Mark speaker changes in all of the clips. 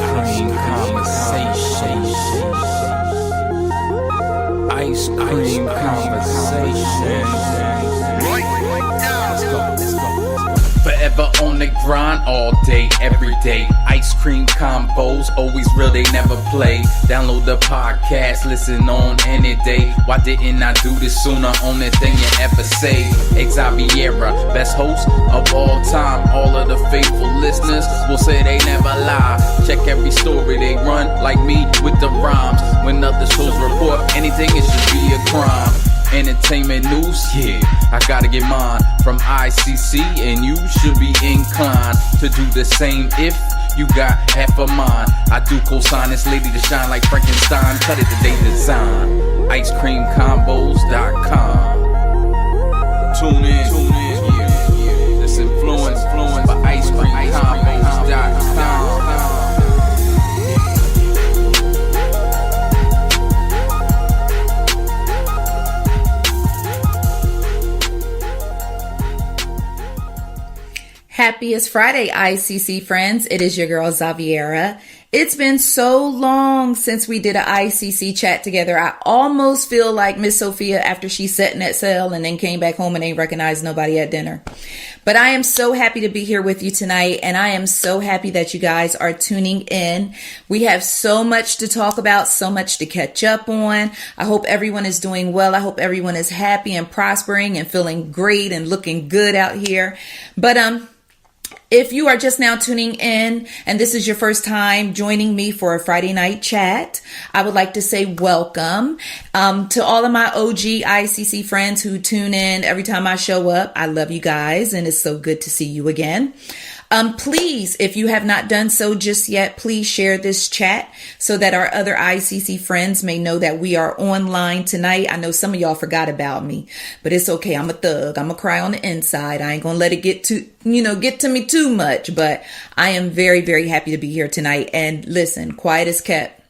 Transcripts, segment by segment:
Speaker 1: cream conversation. Ice cream conversation. Let's go. Forever on the grind all day, every day. Ice cream combos, always real, they never play. Download the podcast, listen on any day. Why didn't I do this sooner? Only thing you ever say. Xaviera, best host of all time. All of the faithful listeners will say they never lie. Check every story they run, like me with the rhymes. When other shows report anything, it should be a crime. Entertainment news, yeah, I gotta get mine from ICC, and you should be inclined to do the same if you got half a mind. I do co-sign this lady to shine like Frankenstein. Cut it the day design. IceCreamCombos.com. Tune in, yeah. This influence by IceCreamCombos.com.
Speaker 2: Happiest Friday, ICC friends. It is your girl, Xaviera. It's been so long since we did an ICC chat together. I almost feel like Miss Sophia after she sat in that cell and then came back home and ain't recognized nobody at dinner. But I am so happy to be here with you tonight, and I am so happy that you guys are tuning in. We have so much to talk about, so much to catch up on. I hope everyone is doing well. I hope everyone is happy and prospering and feeling great and looking good out here. But if you are just now tuning in and this is your first time joining me for a Friday night chat, I would like to say welcome to all of my OG ICC friends who tune in every time I show up. I love you guys, and it's so good to see you again. Please, if you have not done so just yet, please share this chat so that our other ICC friends may know that we are online tonight. I know some of y'all forgot about me, but it's okay. I'm a thug. I'm gonna cry on the inside. I ain't gonna let it get to me too much, but I am very, very happy to be here tonight. And listen, quiet as kept.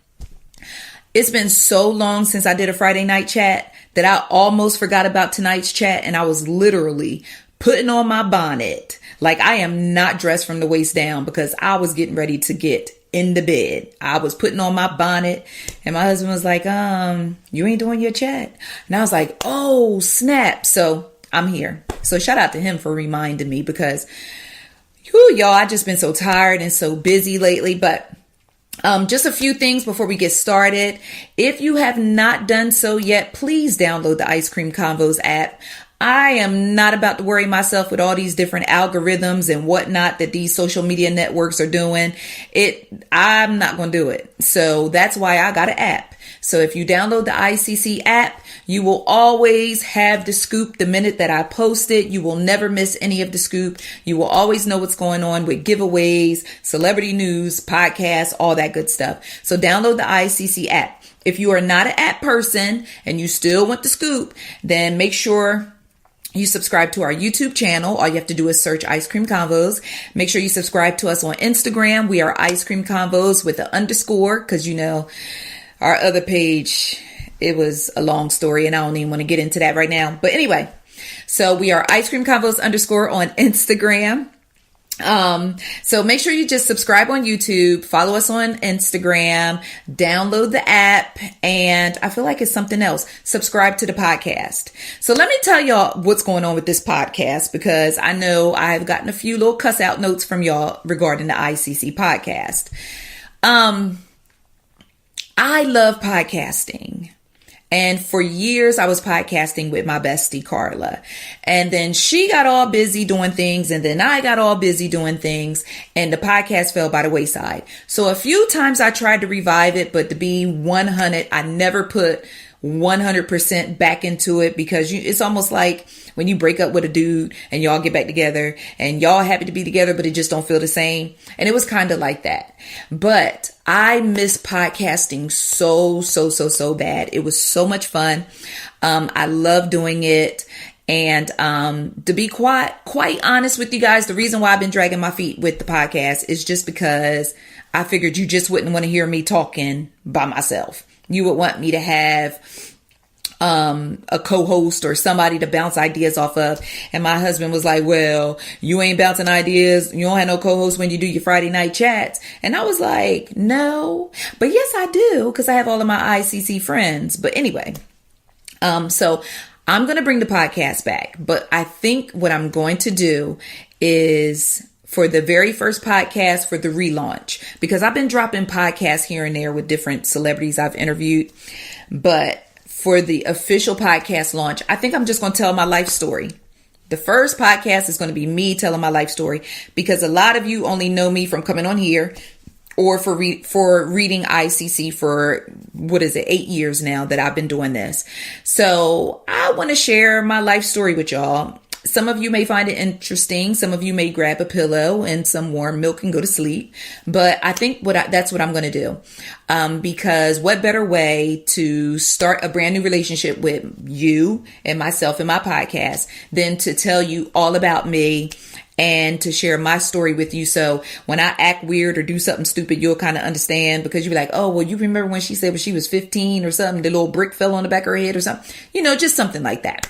Speaker 2: It's been so long since I did a Friday night chat that I almost forgot about tonight's chat, and I was literally putting on my bonnet. Like, I am not dressed from the waist down because I was getting ready to get in the bed. I was putting on my bonnet, and my husband was like, you ain't doing your chat. And I was like, oh, snap. So I'm here. So shout out to him for reminding me because, y'all, I just been so tired and so busy lately. But just a few things before we get started. If you have not done so yet, please download the Ice Cream Convos app. I am not about to worry myself with all these different algorithms and whatnot that these social media networks are doing. I'm not going to do it. So that's why I got an app. So if you download the ICC app, you will always have the scoop the minute that I post it. You will never miss any of the scoop. You will always know what's going on with giveaways, celebrity news, podcasts, all that good stuff. So download the ICC app. If you are not an app person and you still want the scoop, then make sure you subscribe to our YouTube channel. All you have to do is search Ice Cream Convos. Make sure you subscribe to us on Instagram. We are Ice Cream Convos with an underscore because, our other page, it was a long story and I don't even want to get into that right now. But anyway, so we are Ice Cream Convos underscore on Instagram. So make sure you just subscribe on YouTube, follow us on Instagram, download the app, and I feel like it's something else. Subscribe to the podcast. So let me tell y'all what's going on with this podcast, because I know I've gotten a few little cuss out notes from y'all regarding the ICC podcast. I love podcasting. And for years, I was podcasting with my bestie, Carla. And then she got all busy doing things. And then I got all busy doing things. And the podcast fell by the wayside. So a few times I tried to revive it. But to be 100, I never put 100% back into it, because it's almost like when you break up with a dude and y'all get back together and y'all happy to be together, but it just don't feel the same. And it was kind of like that. But I miss podcasting so bad. It was so much fun. I love doing it. And to be quite honest with you guys, the reason why I've been dragging my feet with the podcast is just because I figured you just wouldn't want to hear me talking by myself. You would want me to have a co-host or somebody to bounce ideas off of. And my husband was like, well, you ain't bouncing ideas. You don't have no co-host when you do your Friday night chats. And I was like, no, but yes, I do. Cause I have all of my ICC friends. But anyway, so I'm going to bring the podcast back, but I think what I'm going to do is for the very first podcast for the relaunch, because I've been dropping podcasts here and there with different celebrities I've interviewed, but for the official podcast launch, I think I'm just going to tell my life story. The first podcast is going to be me telling my life story, because a lot of you only know me from coming on here or for reading ICC for, 8 years now that I've been doing this. So I want to share my life story with y'all. Some of you may find it interesting. Some of you may grab a pillow and some warm milk and go to sleep. But I think that's what I'm going to do. Because what better way to start a brand new relationship with you and myself and my podcast than to tell you all about me and to share my story with you. So when I act weird or do something stupid, you'll kind of understand, because you'll be like, oh, well, you remember when she said when she was 15 or something, the little brick fell on the back of her head or something, just something like that.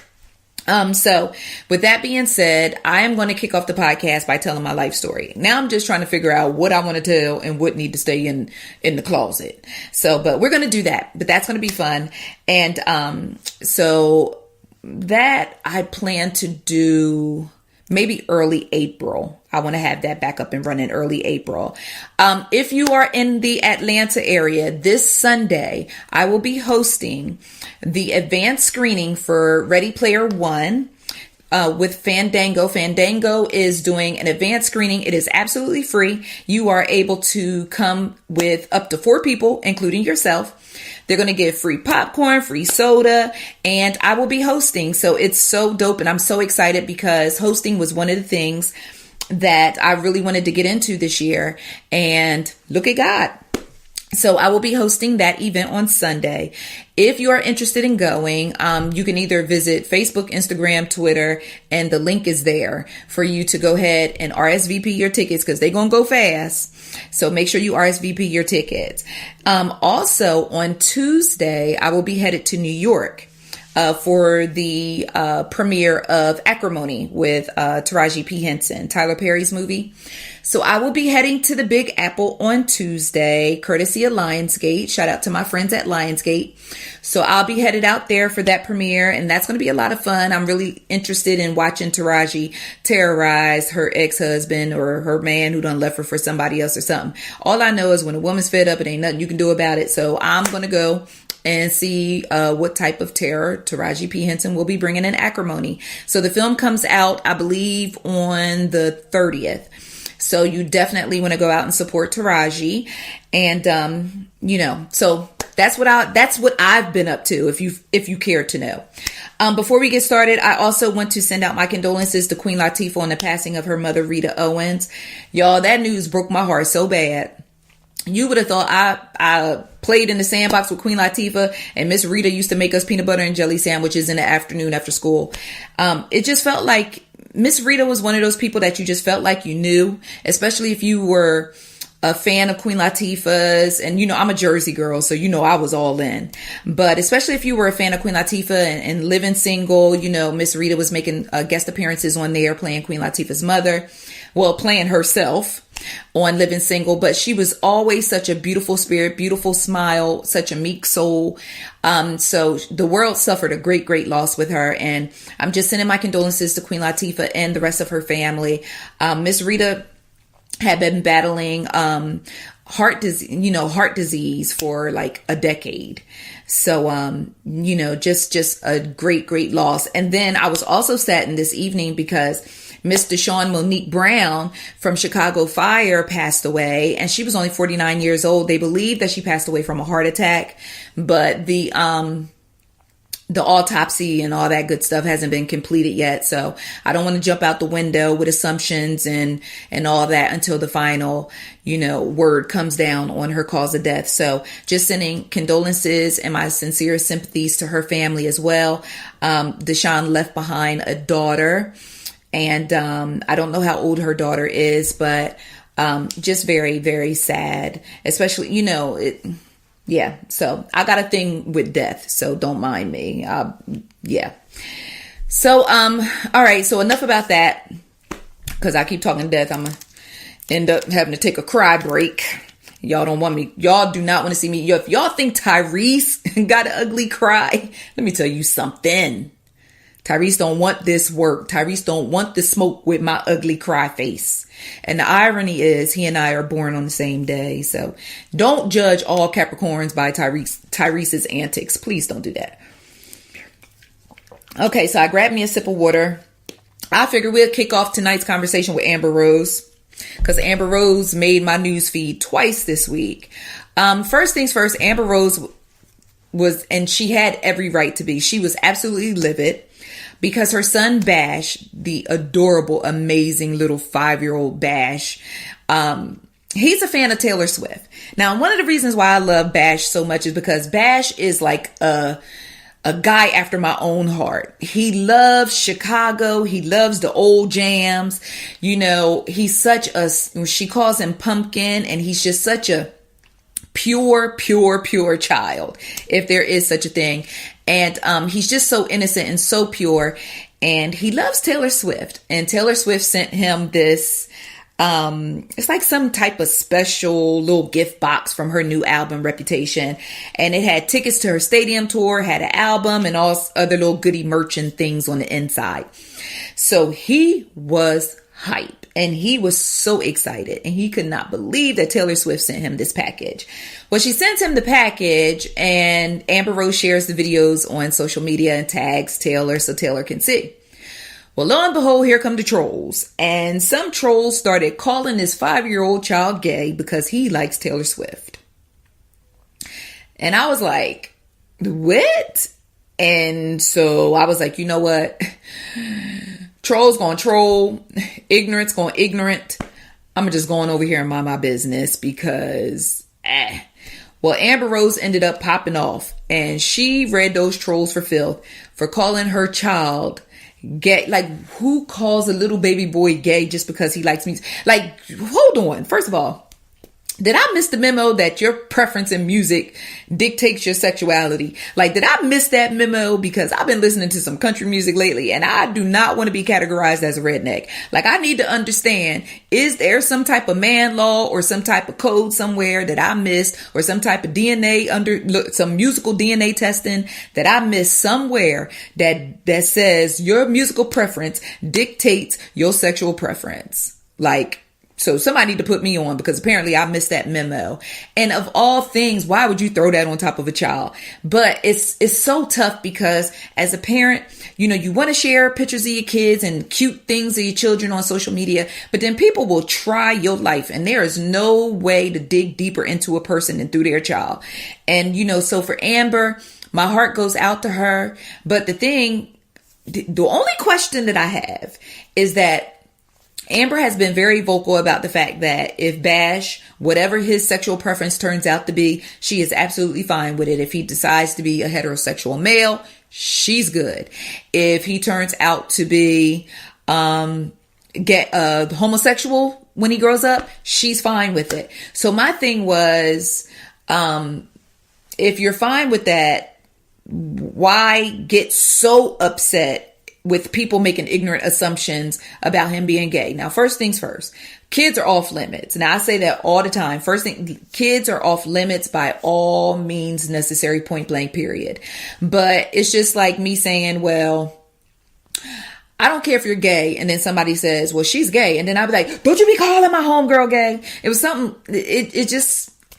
Speaker 2: So with that being said, I am going to kick off the podcast by telling my life story. Now I'm just trying to figure out what I want to tell and what need to stay in the closet. So, but we're going to do that, but that's going to be fun. And, so that I plan to do maybe early April. I want to have that back up and running early April. If you are in the Atlanta area, this Sunday, I will be hosting the advanced screening for Ready Player One with Fandango. Fandango is doing an advanced screening. It is absolutely free. You are able to come with up to 4 people, including yourself. They're going to give free popcorn, free soda, and I will be hosting. So it's so dope. And I'm so excited because hosting was one of the things that I really wanted to get into this year. And look at God. So I will be hosting that event on Sunday. If you are interested in going, you can either visit Facebook, Instagram, Twitter, and the link is there for you to go ahead and RSVP your tickets, because they're going to go fast. So make sure you RSVP your tickets. Also on Tuesday, I will be headed to New York for the premiere of Acrimony with Taraji P. Henson, Tyler Perry's movie. So I will be heading to the Big Apple on Tuesday, courtesy of Lionsgate. Shout out to my friends at Lionsgate. So I'll be headed out there for that premiere, and that's going to be a lot of fun. I'm really interested in watching Taraji terrorize her ex-husband or her man who done left her for somebody else or something. All I know is when a woman's fed up, it ain't nothing you can do about it. So I'm going to go and see what type of terror Taraji P. Henson will be bringing in Acrimony. So the film comes out, I believe, on the 30th. So you definitely want to go out and support Taraji. And, so that's what I've been up to, if you care to know. Before we get started, I also want to send out my condolences to Queen Latifah on the passing of her mother, Rita Owens. Y'all, that news broke my heart so bad. You would have thought I played in the sandbox with Queen Latifah, and Miss Rita used to make us peanut butter and jelly sandwiches in the afternoon after school. It just felt like Miss Rita was one of those people that you just felt like you knew, especially if you were a fan of Queen Latifah's. And, I'm a Jersey girl, so, I was all in. But especially if you were a fan of Queen Latifah and living single, Miss Rita was making guest appearances on there playing Queen Latifah's mother. Well, playing herself on Living Single, but she was always such a beautiful spirit, beautiful smile, such a meek soul. So the world suffered a great, great loss with her. And I'm just sending my condolences to Queen Latifah and the rest of her family. Miss Rita had been battling heart disease for like a decade. So, just a great, great loss. And then I was also saddened this evening because Miss Deshawn Monique Brown from Chicago Fire passed away, and she was only 49 years old. They believe that she passed away from a heart attack, but the autopsy and all that good stuff hasn't been completed yet. So I don't want to jump out the window with assumptions and all that until the final, word comes down on her cause of death. So just sending condolences and my sincere sympathies to her family as well. Deshawn left behind a daughter, and I don't know how old her daughter is, but just very, very sad, especially, Yeah. So I got a thing with death. So don't mind me. Yeah. So, all right. So enough about that. Cause I keep talking death. I'm going to end up having to take a cry break. Y'all don't want me. Y'all do not want to see me. If y'all think Tyrese got an ugly cry, let me tell you something. Tyrese don't want this work. Tyrese don't want the smoke with my ugly cry face. And the irony is he and I are born on the same day. So don't judge all Capricorns by Tyrese's antics. Please don't do that. Okay, so I grabbed me a sip of water. I figured we'll kick off tonight's conversation with Amber Rose, because Amber Rose made my news feed twice this week. First things first, Amber Rose was, and she had every right to be, she was absolutely livid because her son Bash, the adorable, amazing little 5-year-old Bash, he's a fan of Taylor Swift. Now, one of the reasons why I love Bash so much is because Bash is like a guy after my own heart. He loves Chicago. He loves the old jams. You know, he's such a, she calls him Pumpkin, and he's just such a pure child, if there is such a thing. And he's just so innocent and so pure. And he loves Taylor Swift. And Taylor Swift sent him this, it's like some type of special little gift box from her new album Reputation, and it had tickets to her stadium tour, had an album, and all other little goodie merch and things on the inside. So he was hype, and he was so excited, and he could not believe that Taylor Swift sent him this package. Well, she sends him the package, and Amber Rose shares the videos on social media and tags Taylor so Taylor can see. Well, lo and behold, here come the trolls. And some trolls started calling this 5-year-old child gay because he likes Taylor Swift. And I was like, what? And so I was like, you know what? Trolls gonna troll. Ignorance gonna ignorant. I'm just going over here and mind my business because, Well, Amber Rose ended up popping off. And she read those trolls for filth for calling her child gay. Like, who calls a little baby boy gay just because he likes music? Like, hold on. First of all, did I miss the memo that your preference in music dictates your sexuality? Like, did I miss that memo? Because I've been listening to some country music lately, and I do not want to be categorized as a redneck. Like, I need to understand, is there some type of man law or some type of code somewhere that I missed, or some type of DNA some musical DNA testing that I missed somewhere that says your musical preference dictates your sexual preference? Like, so somebody need to put me on, because apparently I missed that memo. And of all things, why would you throw that on top of a child? But it's so tough because as a parent, you know, you want to share pictures of your kids and cute things of your children on social media, but then people will try your life, and there is no way to dig deeper into a person than through their child. And, you know, so for Amber, my heart goes out to her. But the only question that I have is that Amber has been very vocal about the fact that if Bash, whatever his sexual preference turns out to be, she is absolutely fine with it. If he decides to be a heterosexual male, she's good. If he turns out to be homosexual when he grows up, she's fine with it. So my thing was, if you're fine with that, why get so upset with people making ignorant assumptions about him being gay? Now, first things first, kids are off limits. Now, I say that all the time. First thing, kids are off limits by all means necessary, point blank, period. But it's just like me saying, well, I don't care if you're gay. And then somebody says, well, she's gay. And then I'll be like, don't you be calling my homegirl gay. It was something,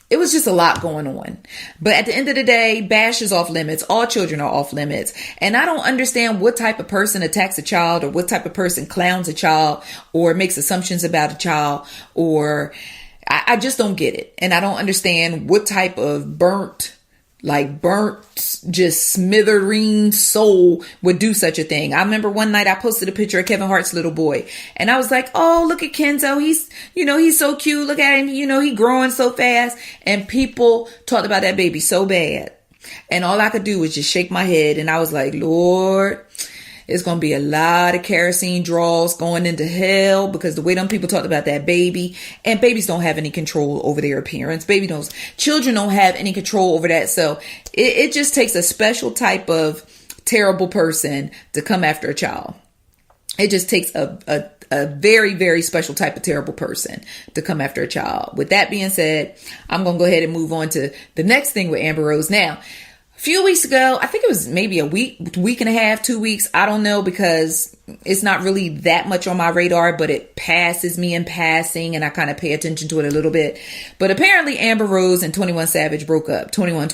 Speaker 2: it was just a lot going on. But at the end of the day, Bash is off limits. All children are off limits. And I don't understand what type of person attacks a child, or what type of person clowns a child, or makes assumptions about a child, or I just don't get it. And I don't understand what type of burnt, just smithereen soul would do such a thing. I remember one night I posted a picture of Kevin Hart's little boy, and I was like, oh, look at Kenzo. He's so cute. Look at him. He growing so fast. And people talked about that baby so bad. And all I could do was just shake my head. And I was like, Lord, It's going to be a lot of kerosene draws going into hell because the way them people talked about that baby, and babies don't have any control over their appearance. Children don't have any control over that. So it just takes a special type of terrible person to come after a child. It just takes a very, very special type of terrible person to come after a child. With that being said, I'm going to go ahead and move on to the next thing with Amber Rose. Now, a few weeks ago, I think it was maybe a week and a half, 2 weeks. I don't know, because it's not really that much on my radar, but it passes me in passing and I kind of pay attention to it a little bit. But apparently Amber Rose and 21 Savage broke up. 21,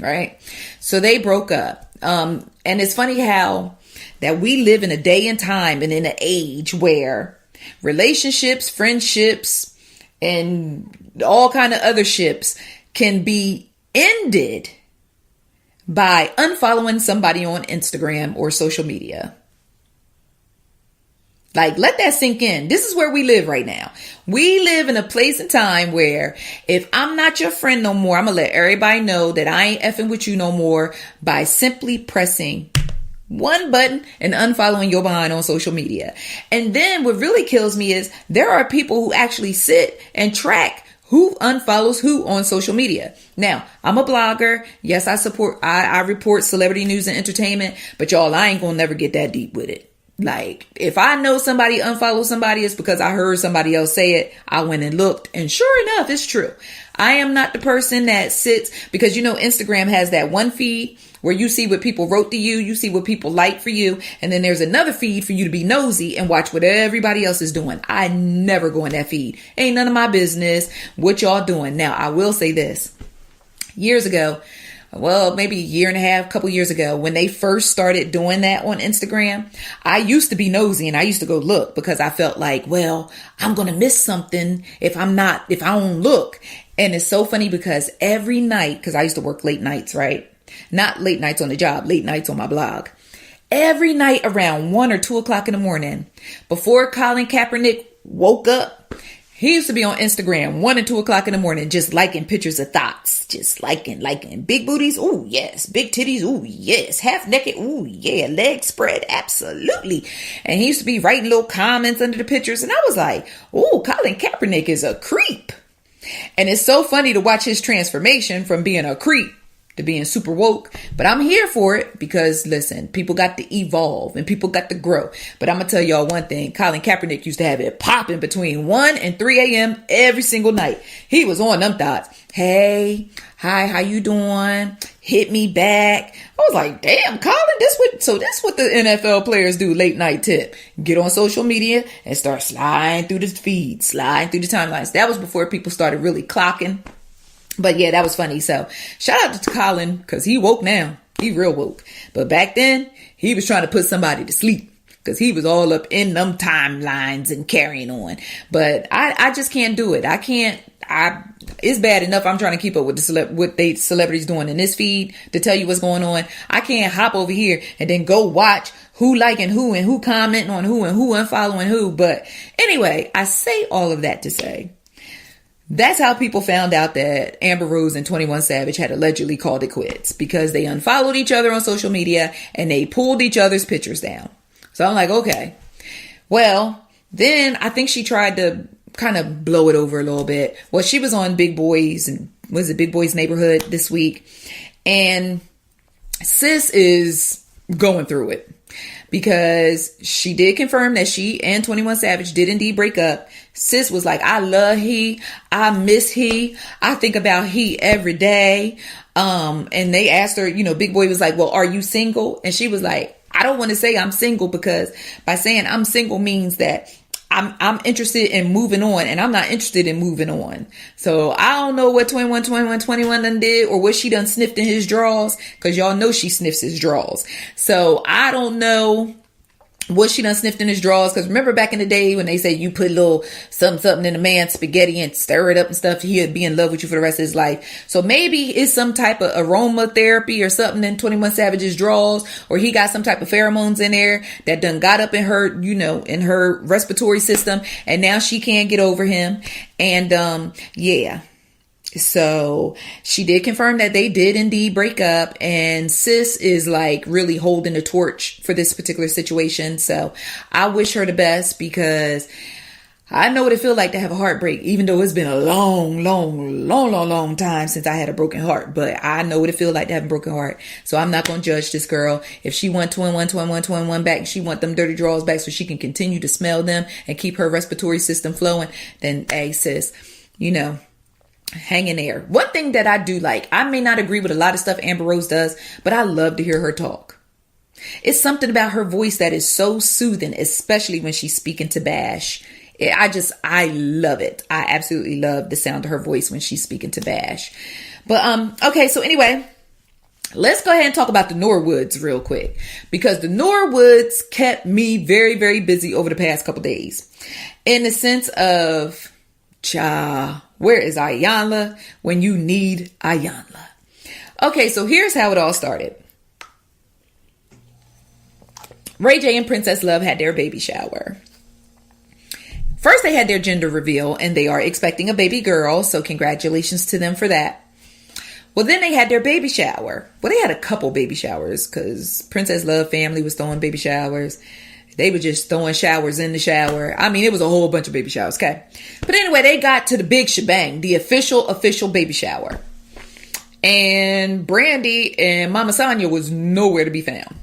Speaker 2: right? So they broke up. And it's funny how that we live in a day and time and in an age where relationships, friendships, and all kind of other ships can be ended by unfollowing somebody on Instagram or social media. Like, let that sink in. This is where we live right now. We live in a place and time where if I'm not your friend no more, I'm going to let everybody know that I ain't effing with you no more by simply pressing one button and unfollowing your behind on social media. And then what really kills me is there are people who actually sit and track who unfollows who on social media. Now, I'm a blogger. Yes, I report celebrity news and entertainment, but y'all, I ain't gonna never get that deep with it. Like, if I know somebody unfollows somebody, it's because I heard somebody else say it. I went and looked, and sure enough, it's true. I am not the person that sits, because Instagram has that one feed where you see what people wrote to you, you see what people like for you, and then there's another feed for you to be nosy and watch what everybody else is doing. I never go in that feed. Ain't none of my business what y'all doing. Now, I will say this. Years ago, well, maybe a year and a half, couple years ago, when they first started doing that on Instagram, I used to be nosy and I used to go look because I felt like, well, I'm going to miss something if I don't look. And it's so funny because every night, because I used to work late nights, right? Not late nights on the job, late nights on my blog. Every night around 1 or 2 o'clock in the morning, before Colin Kaepernick woke up, he used to be on Instagram 1 and 2 o'clock in the morning, just liking pictures of thoughts, just liking big booties. Ooh, yes. Big titties. Ooh, yes. Half naked. Ooh, yeah. Legs spread. Absolutely. And he used to be writing little comments under the pictures. And I was like, ooh, Colin Kaepernick is a creep. And it's so funny to watch his transformation from being a creep to being super woke, but I'm here for it because listen, people got to evolve and people got to grow. But I'm gonna tell y'all one thing: Colin Kaepernick used to have it popping between 1 and 3 a.m. every single night. He was on them thoughts. Hey, hi, how you doing? Hit me back. I was like, damn, Colin, that's what the NFL players do late night tip. Get on social media and start sliding through the feed, sliding through the timelines. That was before people started really clocking. But yeah, that was funny. So shout out to Colin because he woke now. He real woke. But back then, he was trying to put somebody to sleep because he was all up in them timelines and carrying on. But I just can't do it. It's bad enough I'm trying to keep up with what they celebrities doing in this feed to tell you what's going on. I can't hop over here and then go watch who liking who and who commenting on who and who unfollowing who. But anyway, I say all of that to say, that's how people found out that Amber Rose and 21 Savage had allegedly called it quits, because they unfollowed each other on social media and they pulled each other's pictures down. So I'm like, okay, well, then I think she tried to kind of blow it over a little bit. Well, she was on Big Boys and was it Big Boys Neighborhood this week. And sis is going through it because she did confirm that she and 21 Savage did indeed break up. Sis was like, I love he, I miss he, I think about he every day. And they asked her, Big Boy was like, well, are you single? And she was like, I don't want to say I'm single because by saying I'm single means that I'm interested in moving on, and I'm not interested in moving on. So I don't know what 21 done did or what she done sniffed in his drawers, because y'all know she sniffs his drawers. So I don't know what she done sniffed in his drawers, because remember back in the day when they say you put a little something in a man's spaghetti and stir it up and stuff, he'd be in love with you for the rest of his life. So maybe it's some type of aromatherapy or something in 21 Savage's drawers, or he got some type of pheromones in there that done got up in her, in her respiratory system, and now she can't get over him. And yeah, So she did confirm that they did indeed break up, and sis is like really holding the torch for this particular situation. So I wish her the best, because I know what it feels like to have a heartbreak, even though it's been a long time since I had a broken heart. But I know what it feels like to have a broken heart. So I'm not going to judge this girl. If she want twin one back, she want them dirty drawers back so she can continue to smell them and keep her respiratory system flowing, then hey sis, hang in there. One thing that I do like, I may not agree with a lot of stuff Amber Rose does, but I love to hear her talk. It's something about her voice that is so soothing, especially when she's speaking to Bash. I love it. I absolutely love the sound of her voice when she's speaking to Bash. But, okay. So anyway, let's go ahead and talk about the Norwoods real quick, because the Norwoods kept me very, very busy over the past couple days, in the sense of, where is Iyanla when you need Iyanla? Okay. So here's how it all started. Ray J and Princess Love had their baby shower. First, they had their gender reveal, and they are expecting a baby girl. So congratulations to them for that. Well, then they had their baby shower. Well, they had a couple baby showers, because Princess Love family was throwing baby showers. They were just throwing showers in the shower. I mean, it was a whole bunch of baby showers. Okay. But anyway, they got to the big shebang, the official baby shower. And Brandy and Mama Sonya was nowhere to be found.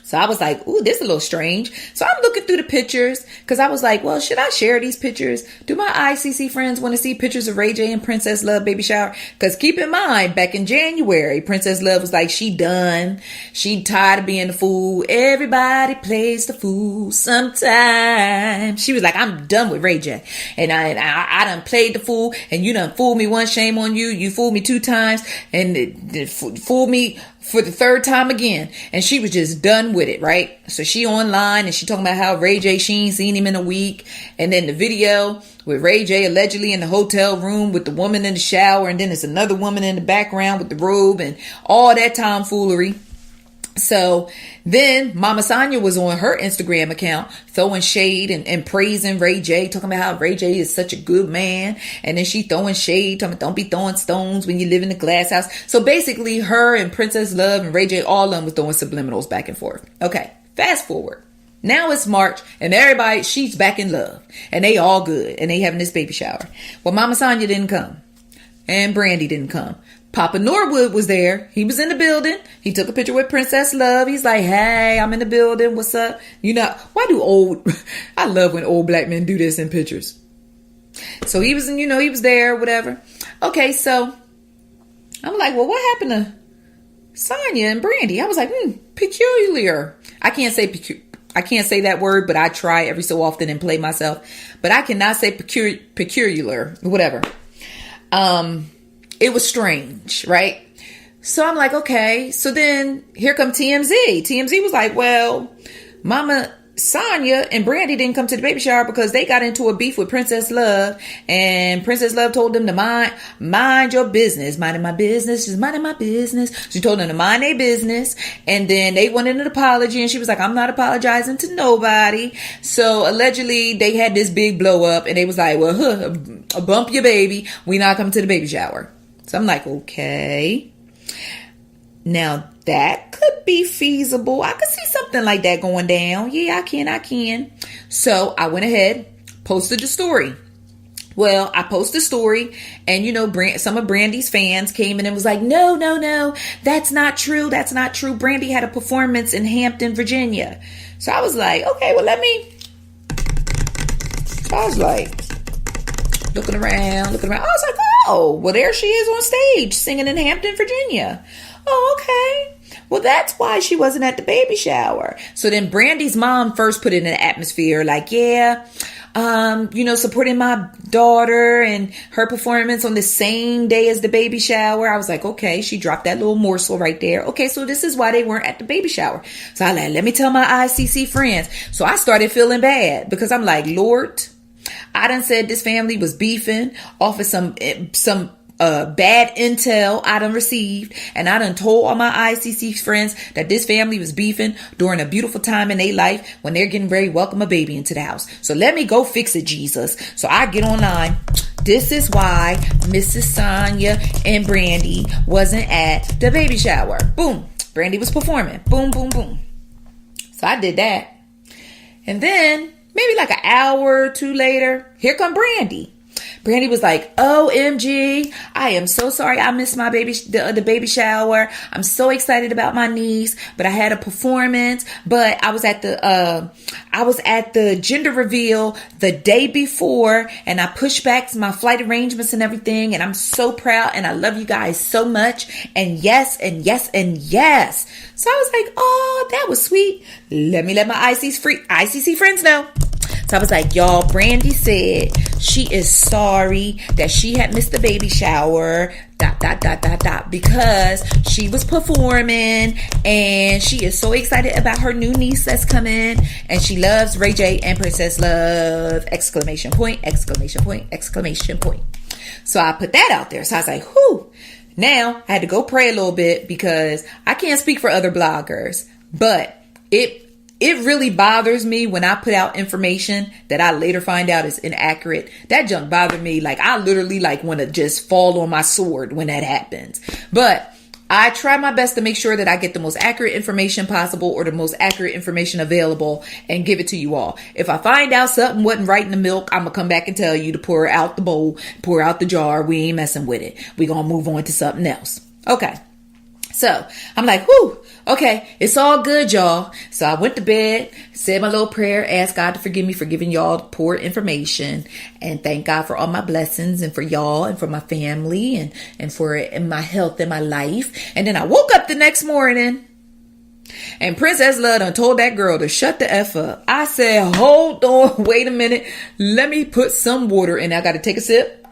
Speaker 2: So I was like, ooh, this is a little strange. So I'm looking through the pictures, because I was like, well, should I share these pictures? Do my ICC friends want to see pictures of Ray J and Princess Love baby shower? Because keep in mind, back in January, Princess Love was like, she done. She tired of being the fool. Everybody plays the fool sometimes. She was like, I'm done with Ray J. And I done played the fool, and you done fooled me once, shame on you. You fooled me 2 times, and fooled me for the 3rd time again. And she was just done with it, right? So she online and she talking about how Ray J, she ain't seen him in a week. And then the video with Ray J allegedly in the hotel room with the woman in the shower, and then there's another woman in the background with the robe and all that tomfoolery. So then Mama Sonya was on her Instagram account throwing shade and praising Ray J, talking about how Ray J is such a good man. And then she throwing shade, talking about don't be throwing stones when you live in a glass house. So basically her and Princess Love and Ray J, all of them was throwing subliminals back and forth. Okay, fast forward. Now it's March, and everybody, she's back in love, and they all good, and they having this baby shower. Well, Mama Sonya didn't come, and Brandy didn't come. Papa Norwood was there. He was in the building. He took a picture with Princess Love. He's like, hey, I'm in the building. What's up? I love when old black men do this in pictures. So he was, he was there, whatever. Okay, so I'm like, well, what happened to Sonya and Brandy? I was like, peculiar. I can't say that word, but I try every so often and play myself. But I cannot say peculiar, whatever. It was strange, right? So I'm like, okay. So then here come TMZ. TMZ was like, well, Mama Sonya and Brandy didn't come to the baby shower because they got into a beef with Princess Love, and Princess Love told them to mind your business. Minding my business. She's minding my business. She told them to mind their business. And then they wanted an apology, and she was like, I'm not apologizing to nobody. So allegedly they had this big blow up, and they was like, well, bump your baby. We not coming to the baby shower. So I'm like, okay. Now that could be feasible. I could see something like that going down. Yeah, I can. So I went ahead, posted the story. Well, I posted a story, and some of Brandy's fans came in and was like, no, that's not true. That's not true. Brandy had a performance in Hampton, Virginia. So I was like, okay, well, I was like, looking around. I was like, oh, well, there she is on stage singing in Hampton, Virginia. Oh, okay. Well, that's why she wasn't at the baby shower. So then Brandy's mom first put it in the atmosphere like, yeah, supporting my daughter and her performance on the same day as the baby shower. I was like, okay, she dropped that little morsel right there. Okay, so this is why they weren't at the baby shower. So I like, let me tell my ICC friends. So I started feeling bad because I'm like, Lord, I done said this family was beefing off of some bad intel I done received, and I done told all my ICC friends that this family was beefing during a beautiful time in their life when they're getting ready to welcome a baby into the house. So let me go fix it, Jesus. So I get online, this is why Mrs. Sonya and Brandy wasn't at the baby shower. Boom. Brandy was performing. Boom, boom, boom. So I did that. And then maybe like an hour or two later, here come Brandy. Brandy was like, OMG, I am so sorry I missed my the baby shower. I'm so excited about my niece, but I had a performance, but I was at the gender reveal the day before, and I pushed back my flight arrangements and everything, and I'm so proud, and I love you guys so much, and yes, and yes, and yes. So I was like, oh, that was sweet. Let me let my ICC friends know. So I was like, y'all, Brandy said she is sorry that she had missed the baby shower, ... because she was performing and she is so excited about her new niece that's coming, and she loves Ray J and Princess Love, ! So I put that out there. So I was like, whew. Now I had to go pray a little bit because I can't speak for other bloggers, but it really bothers me when I put out information that I later find out is inaccurate. That junk bothered me. Like, I literally want to just fall on my sword when that happens. But I try my best to make sure that I get the most accurate information possible, or the most accurate information available, and give it to you all. If I find out something wasn't right in the milk, I'm going to come back and tell you to pour out the bowl, pour out the jar. We ain't messing with it. We going to move on to something else. Okay. So I'm like, whew, okay, it's all good, y'all. So I went to bed, said my little prayer, asked God to forgive me for giving y'all poor information, and thank God for all my blessings, and for y'all, and for my family, and for my health and my life. And then I woke up the next morning, and Princess Love done told that girl to shut the F up. I said, hold on, wait a minute. Let me put some water in. I got to take a sip.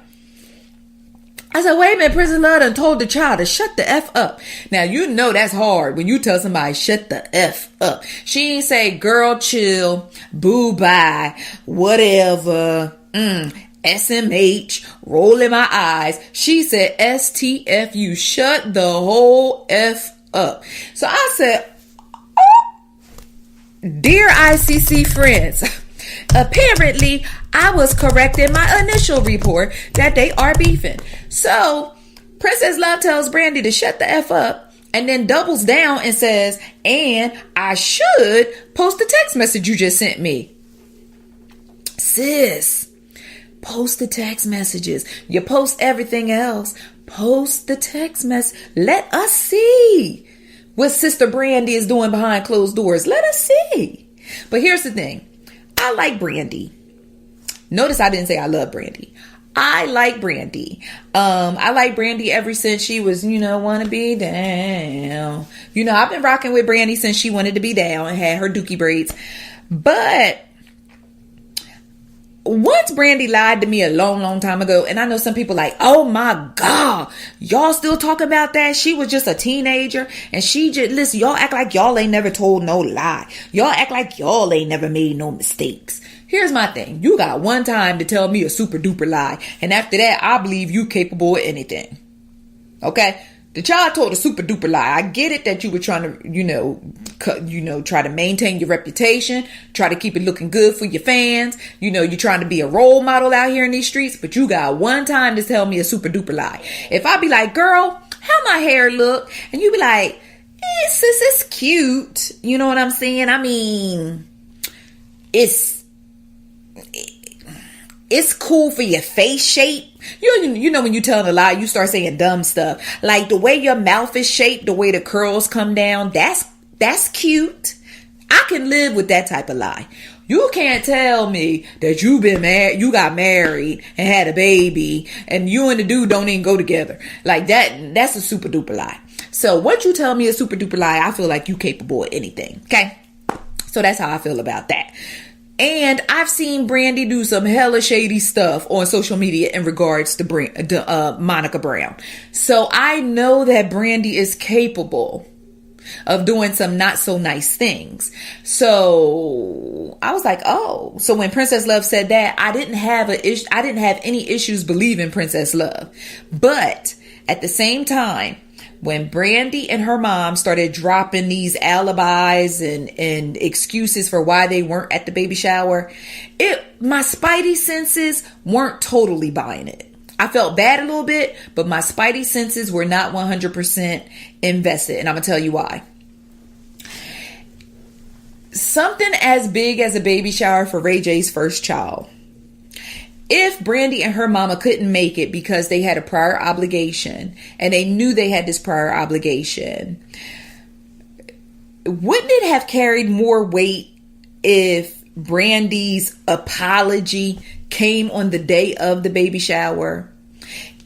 Speaker 2: I said, wait a minute, Princess Love done told the child to shut the F up. Now, you know that's hard when you tell somebody shut the F up. She ain't say, girl, chill, boo, bye, whatever, SMH, rolling my eyes. She said, STFU, shut the whole F up. So I said, oh, dear ICC friends, apparently I was correct in my initial report that they are beefing. So Princess Love tells Brandy to shut the F up, and then doubles down and says, and I should post the text message you just sent me. Sis, post the text messages. You post everything else. Post the text message. Let us see what Sister Brandy is doing behind closed doors. Let us see. But here's the thing. I like Brandy. Notice I didn't say I love Brandy. I like Brandy. I like Brandy ever since she was, wanna be down. I've been rocking with Brandy since she wanted to be down and had her dookie braids. But once Brandy lied to me a long, long time ago, and I know some people like, oh my God, y'all still talking about that? She was just a teenager, and she just, listen, y'all act like y'all ain't never told no lie. Y'all act like y'all ain't never made no mistakes. Here's my thing. You got one time to tell me a super duper lie, and after that, I believe you capable of anything. Okay? The child told a super duper lie. I get it that you were trying to, try to maintain your reputation, try to keep it looking good for your fans. You're trying to be a role model out here in these streets, but you got one time to tell me a super duper lie. If I be like, girl, how my hair look? And you be like, sis, it's cute. You know what I'm saying? I mean, it's cool for your face shape. You know when you telling a lie, you start saying dumb stuff. Like the way your mouth is shaped, the way the curls come down, that's cute. I can live with that type of lie. You can't tell me that you got married and had a baby, and you and the dude don't even go together. Like that's a super duper lie. So once you tell me a super duper lie, I feel like you capable of anything. Okay? So that's how I feel about that. And I've seen Brandy do some hella shady stuff on social media in regards to Monica Brown. So I know that Brandy is capable of doing some not so nice things. So I was like, oh. So when Princess Love said that, I didn't have any issues believing Princess Love. But at the same time, when Brandy and her mom started dropping these alibis and excuses for why they weren't at the baby shower, my spidey senses weren't totally buying it. I felt bad a little bit, but my spidey senses were not 100% invested. And I'm going to tell you why. Something as big as a baby shower for Ray J's first child. If Brandy and her mama couldn't make it because they had a prior obligation and they knew they had this prior obligation, wouldn't it have carried more weight if Brandy's apology came on the day of the baby shower?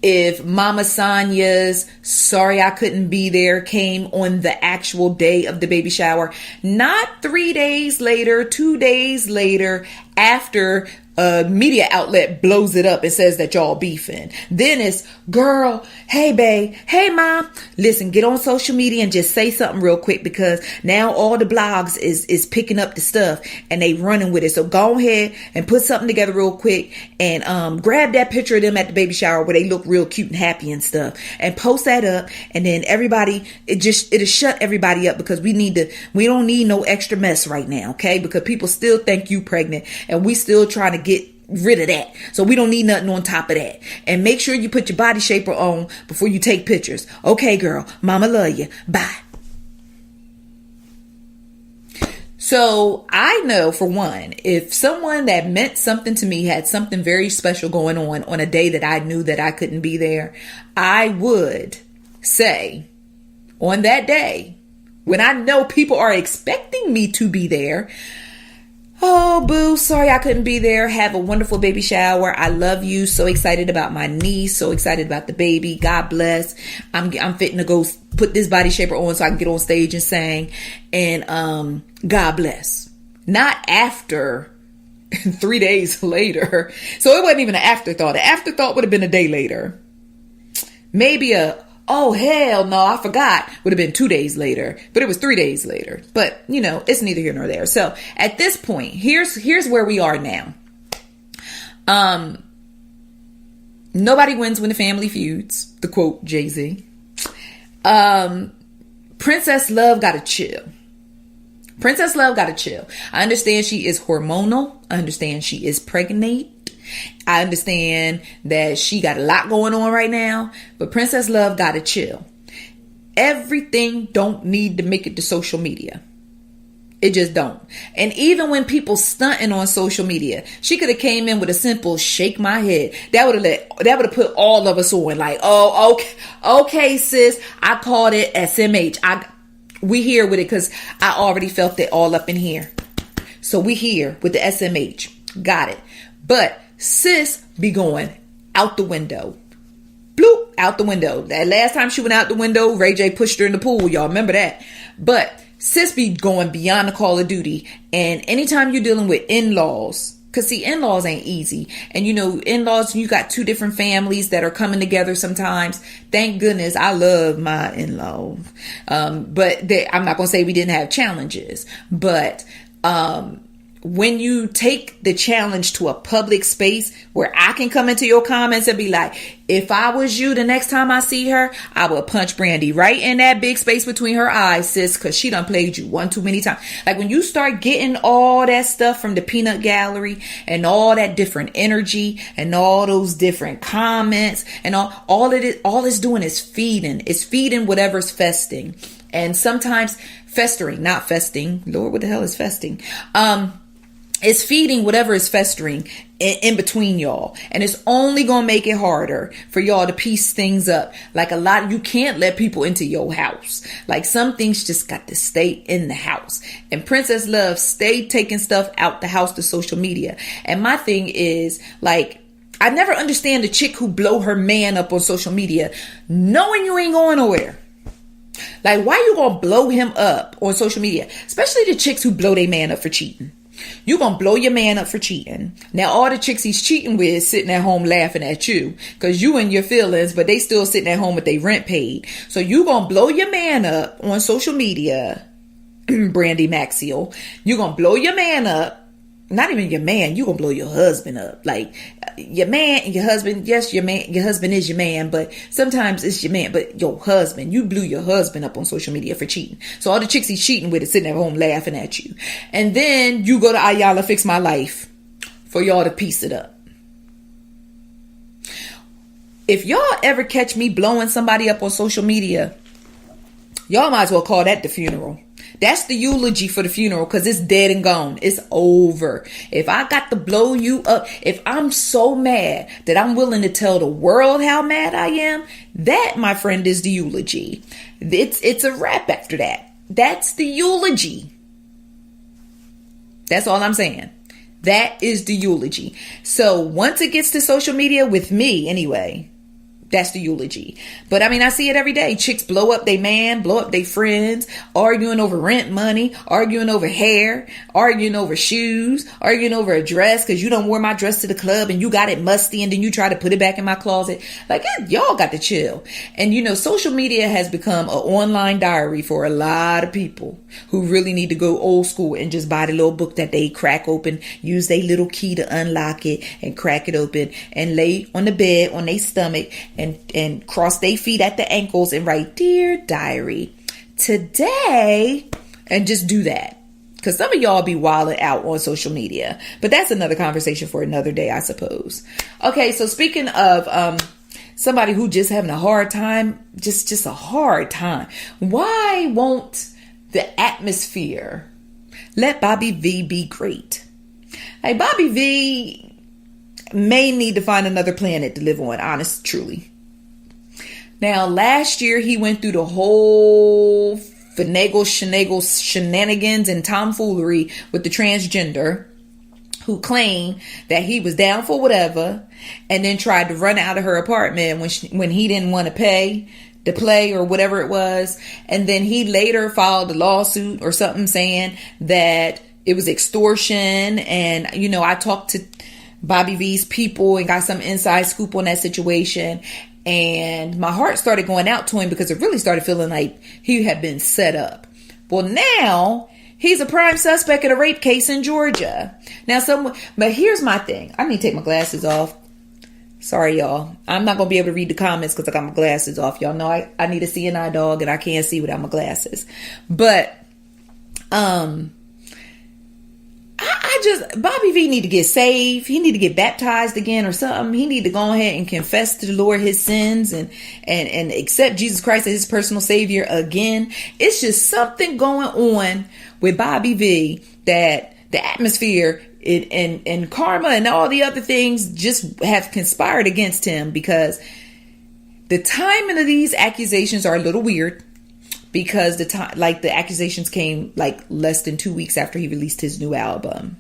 Speaker 2: If Mama Sonja's sorry I couldn't be there came on the actual day of the baby shower, not 3 days later, 2 days later, after a media outlet blows it up and says that y'all beefing. Then it's, girl, hey babe, hey mom, listen, get on social media and just say something real quick, because now all the blogs is picking up the stuff and they running with it. So go ahead and put something together real quick and grab that picture of them at the baby shower where they look real cute and happy and stuff, and post that up, and then everybody, it'll shut everybody up, because we don't need no extra mess right now, okay? Because people still think you pregnant and we still trying to get rid of that. So we don't need nothing on top of that. And make sure you put your body shaper on before you take pictures. Okay, girl, mama love you. Bye. So I know, for one, if someone that meant something to me had something very special going on a day that I knew that I couldn't be there, I would say on that day, when I know people are expecting me to be there, oh, boo, sorry I couldn't be there. Have a wonderful baby shower. I love you. So excited about my niece. So excited about the baby. God bless. I'm fitting to go put this body shaper on so I can get on stage and sing. And God bless. Not after 3 days later. So it wasn't even an afterthought. The afterthought would have been a day later. Maybe oh, hell no, I forgot, would have been 2 days later, but it was 3 days later. But, it's neither here nor there. So at this point, here's where we are now. Nobody wins when the family feuds, to quote Jay-Z. Princess Love gotta chill. Princess Love gotta chill. I understand she is hormonal. I understand she is pregnant. I understand that she got a lot going on right now, but Princess Love gotta chill. Everything don't need to make it to social media. It just don't. And even when people stunting on social media, she could have came in with a simple shake my head. That would have put all of us on, like, oh, okay, sis, I called it SMH. We here with it because I already felt it all up in here. So we here with the SMH. Got it. But sis be going out the window. Bloop, out the window. That last time she went out the window, Ray J pushed her in the pool. Y'all remember that. But sis be going beyond the call of duty. And anytime you're dealing with in-laws, because see, in-laws ain't easy. And in-laws, you got two different families that are coming together sometimes. Thank goodness I love my in-laws. But I'm not going to say we didn't have challenges. But when you take the challenge to a public space where I can come into your comments and be like, if I was you, the next time I see her, I would punch Brandy right in that big space between her eyes, sis, because she done played you one too many times. Like when you start getting all that stuff from the peanut gallery and all that different energy and all those different comments and all it's doing is feeding. It's feeding whatever's festing. And sometimes festering, not festing. Lord, what the hell is festing? It's feeding whatever is festering in between y'all. And it's only going to make it harder for y'all to piece things up. Like you can't let people into your house. Like some things just got to stay in the house. And Princess Love stayed taking stuff out the house to social media. And my thing is, like, I never understand the chick who blow her man up on social media knowing you ain't going nowhere. Like, why you going to blow him up on social media? Especially the chicks who blow their man up for cheating. You gonna blow your man up for cheating. Now all the chicks he's cheating with sitting at home laughing at you because you in your feelings, but they still sitting at home with their rent paid. So you gonna blow your man up on social media, Brandy Maxiel. You gonna blow your man up not even your man, you gonna blow your husband up. Like your man and your husband, yes, your husband is your man, but sometimes it's your man, but your husband, you blew your husband up on social media for cheating. So all the chicks he's cheating with is sitting at home laughing at you. And then you go to Ayala Fix My Life for y'all to piece it up. If y'all ever catch me blowing somebody up on social media, y'all might as well call that the funeral. That's the eulogy for the funeral, because it's dead and gone. It's over. If I got to blow you up, if I'm so mad that I'm willing to tell the world how mad I am, that, my friend, is the eulogy. It's a wrap after that. That's the eulogy. That's all I'm saying. That is the eulogy. So once it gets to social media, with me anyway, that's the eulogy. But I mean, I see it every day. Chicks blow up their man, blow up their friends, arguing over rent money, arguing over hair, arguing over shoes, arguing over a dress because you done wore my dress to the club and you got it musty and then you try to put it back in my closet. Like, y'all got to chill. And you know, social media has become an online diary for a lot of people who really need to go old school and just buy the little book that they crack open, use their little key to unlock it and crack it open and lay on the bed on their stomach and cross their feet at the ankles and write, "Dear Diary, today," and just do that. Because some of y'all be wilding out on social media. But that's another conversation for another day, I suppose. Okay, so speaking of somebody who just having a hard time, just a hard time. Why won't the atmosphere let Bobby V be great? Hey, Bobby V may need to find another planet to live on, honest, truly. Now, last year he went through the whole shenanigans and tomfoolery with the transgender who claimed that he was down for whatever and then tried to run out of her apartment when he didn't want to pay to play or whatever it was. And then he later filed a lawsuit or something saying that it was extortion. And, you know, I talked to Bobby V's people and got some inside scoop on that situation. And my heart started going out to him because it really started feeling like he had been set up. Well, now he's a prime suspect in a rape case in Georgia. But here's my thing. I need to take my glasses off. Sorry, y'all. I'm not going to be able to read the comments because I got my glasses off. Y'all know I need a CNI dog and I can't see without my glasses. But, Bobby V need to get saved. He need to get baptized again or something. He need to go ahead and confess to the Lord his sins and accept Jesus Christ as his personal savior again. It's just something going on with Bobby V that the atmosphere and karma and all the other things just have conspired against him, because the timing of these accusations are a little weird. Because the accusations came like less than 2 weeks after he released his new album.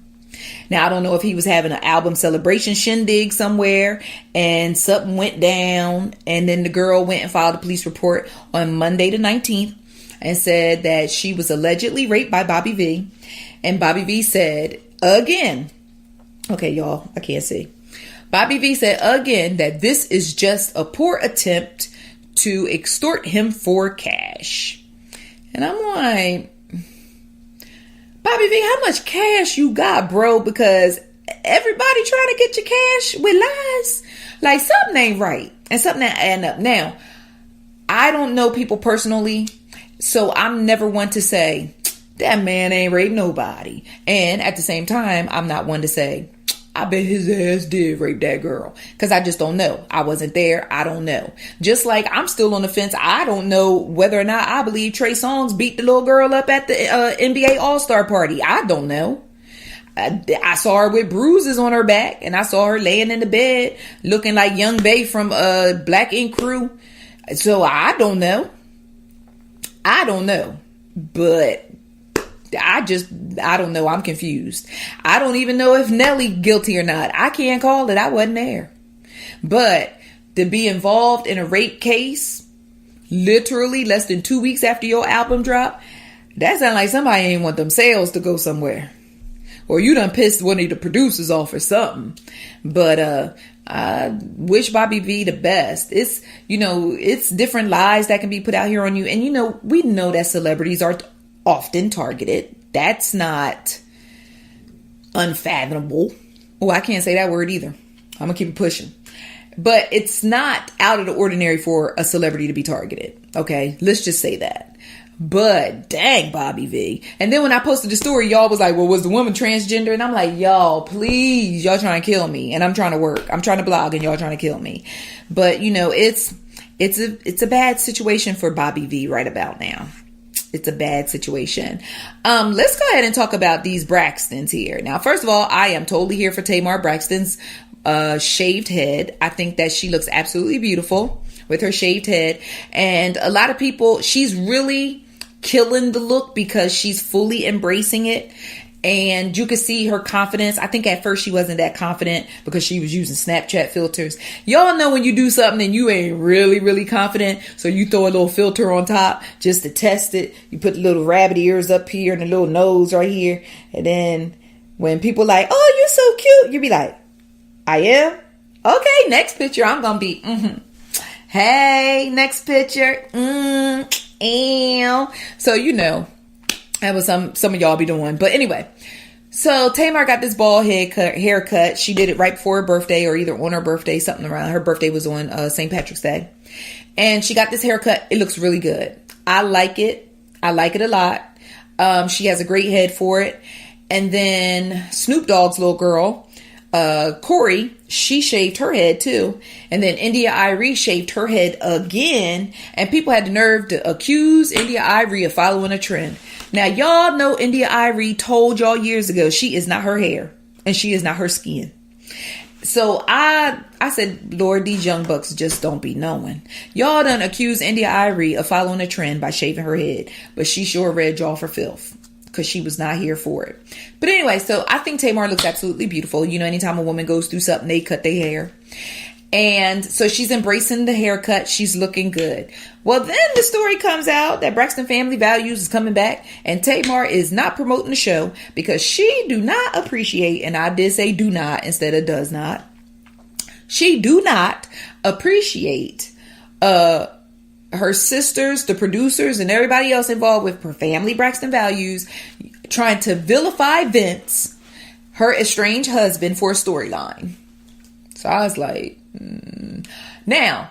Speaker 2: Now, I don't know if he was having an album celebration shindig somewhere and something went down. And then the girl went and filed a police report on Monday the 19th and said that she was allegedly raped by Bobby V. And Bobby V said again, okay, y'all, I can't see. Bobby V said again that this is just a poor attempt to extort him for cash. And I'm like, Bobby V, how much cash you got, bro? Because everybody trying to get your cash with lies. Like, something ain't right. And something ain't adding up. Now, I don't know people personally, so I'm never one to say, that man ain't raped nobody. And at the same time, I'm not one to say, I bet his ass did rape that girl. Because I just don't know. I wasn't there. I don't know. Just like I'm still on the fence. I don't know whether or not I believe Trey Songz beat the little girl up at the NBA All-Star party. I don't know. I saw her with bruises on her back. And I saw her laying in the bed looking like Young Bae from Black Ink Crew. So I don't know. But I don't know. I'm confused. I don't even know if Nelly guilty or not. I can't call it. I wasn't there. But to be involved in a rape case, literally less than 2 weeks after your album drop, that sounds like somebody ain't want them sales to go somewhere. Or you done pissed one of the producers off or something. But I wish Bobby V the best. It's, it's different lies that can be put out here on you. And, we know that celebrities are often targeted. That's not unfathomable. Oh, I can't say that word either. I'm gonna keep it pushing. But it's not out of the ordinary for a celebrity to be targeted. Okay, let's just say that. But dang, Bobby V. And then when I posted the story, y'all was like, well, was the woman transgender? And I'm like, y'all, please, y'all trying to kill me. And I'm trying to work. I'm trying to blog and y'all trying to kill me. But you know, it's a bad situation for Bobby V right about now. It's a bad situation. Let's go ahead and talk about these Braxtons here. Now, first of all, I am totally here for Tamar Braxton's shaved head. I think that she looks absolutely beautiful with her shaved head. And a lot of people, she's really killing the look because she's fully embracing it. And you can see her confidence. I think at first she wasn't that confident because she was using Snapchat filters. Y'all know when you do something and you ain't really confident, so you throw a little filter on top just to test it. You put the little rabbit ears up here and the little nose right here. And then when people like, oh, you're so cute, you be like, I am? Okay, next picture, I'm going to be, Hey, next picture. So, you know, that was some of y'all be doing. But anyway, so Tamar got this bald haircut. She did it right before her birthday or either on her birthday, something around. Her birthday was on St. Patrick's Day. And she got this haircut. It looks really good. I like it. I like it a lot. She has a great head for it. And then Snoop Dogg's little girl, Corey, she shaved her head too. And then India Irie shaved her head again. And people had the nerve to accuse India Irie of following a trend. Now, y'all know India Irie told y'all years ago she is not her hair and she is not her skin. So I said, Lord, these young bucks just don't be knowing. Y'all done accused India Irie of following a trend by shaving her head, but she sure read y'all for filth because she was not here for it. But anyway, so I think Tamar looks absolutely beautiful. You know, anytime a woman goes through something, they cut their hair. And so she's embracing the haircut. She's looking good. Well, then the story comes out that Braxton Family Values is coming back and Tamar is not promoting the show because she do not appreciate, and I did say do not instead of does not. She do not appreciate her sisters, the producers, and everybody else involved with her family Braxton Values trying to vilify Vince, her estranged husband, for a storyline. So I was like, Now,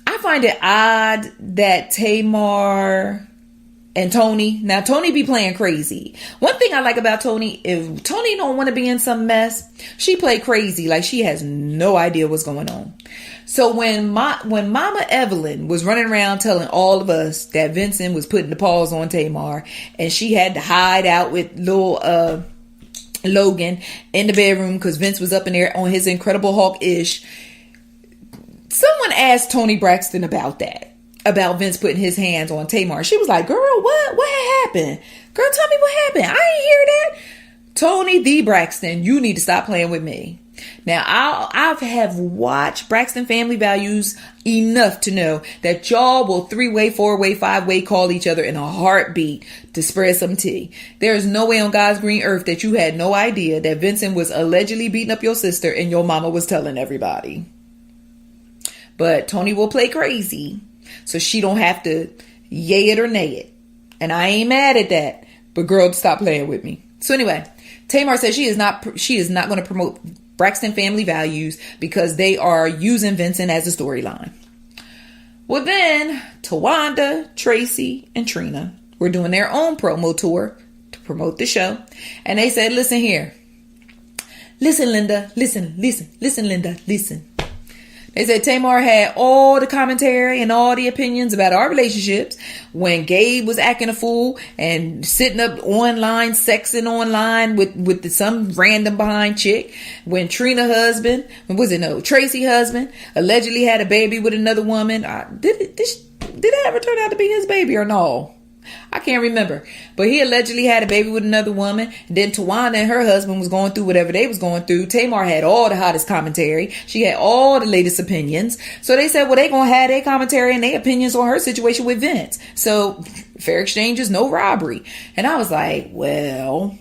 Speaker 2: I find it odd that Tamar and Tony, now Tony be playing crazy. One thing I like about Tony, if Tony don't want to be in some mess, she play crazy like she has no idea what's going on. So when Mama Evelyn was running around telling all of us that Vincent was putting the paws on Tamar and she had to hide out with little Logan in the bedroom because Vince was up in there on his Incredible Hulk-ish. Someone asked Toni Braxton about that, about Vince putting his hands on Tamar. She was like, girl, what happened? Girl, tell me what happened. I ain't hear that. Toni D. Braxton, you need to stop playing with me. Now, I have watched Braxton Family Values enough to know that y'all will 3-way, 4-way, 5-way call each other in a heartbeat to spread some tea. There is no way on God's green earth that you had no idea that Vincent was allegedly beating up your sister and your mama was telling everybody. But Toni will play crazy so she don't have to yay it or nay it. And I ain't mad at that. But girl, stop playing with me. So anyway, Tamar says she is not going to promote Braxton Family Values because they are using Vincent as a storyline. Well, then Tawanda, Tracy, and Trina were doing their own promo tour to promote the show. And they said, listen here. Listen, Linda. Listen, Linda. Listen. They said Tamar had all the commentary and all the opinions about our relationships when Gabe was acting a fool and sitting up online, sexing online with some random behind chick. When Tracy husband allegedly had a baby with another woman. Did it ever turn out to be his baby or no? I can't remember. But he allegedly had a baby with another woman. And then Tawanda and her husband was going through whatever they was going through. Tamar had all the hottest commentary. She had all the latest opinions. So they said, well, they going to have their commentary and their opinions on her situation with Vince. So fair exchange is no robbery. And I was like, well,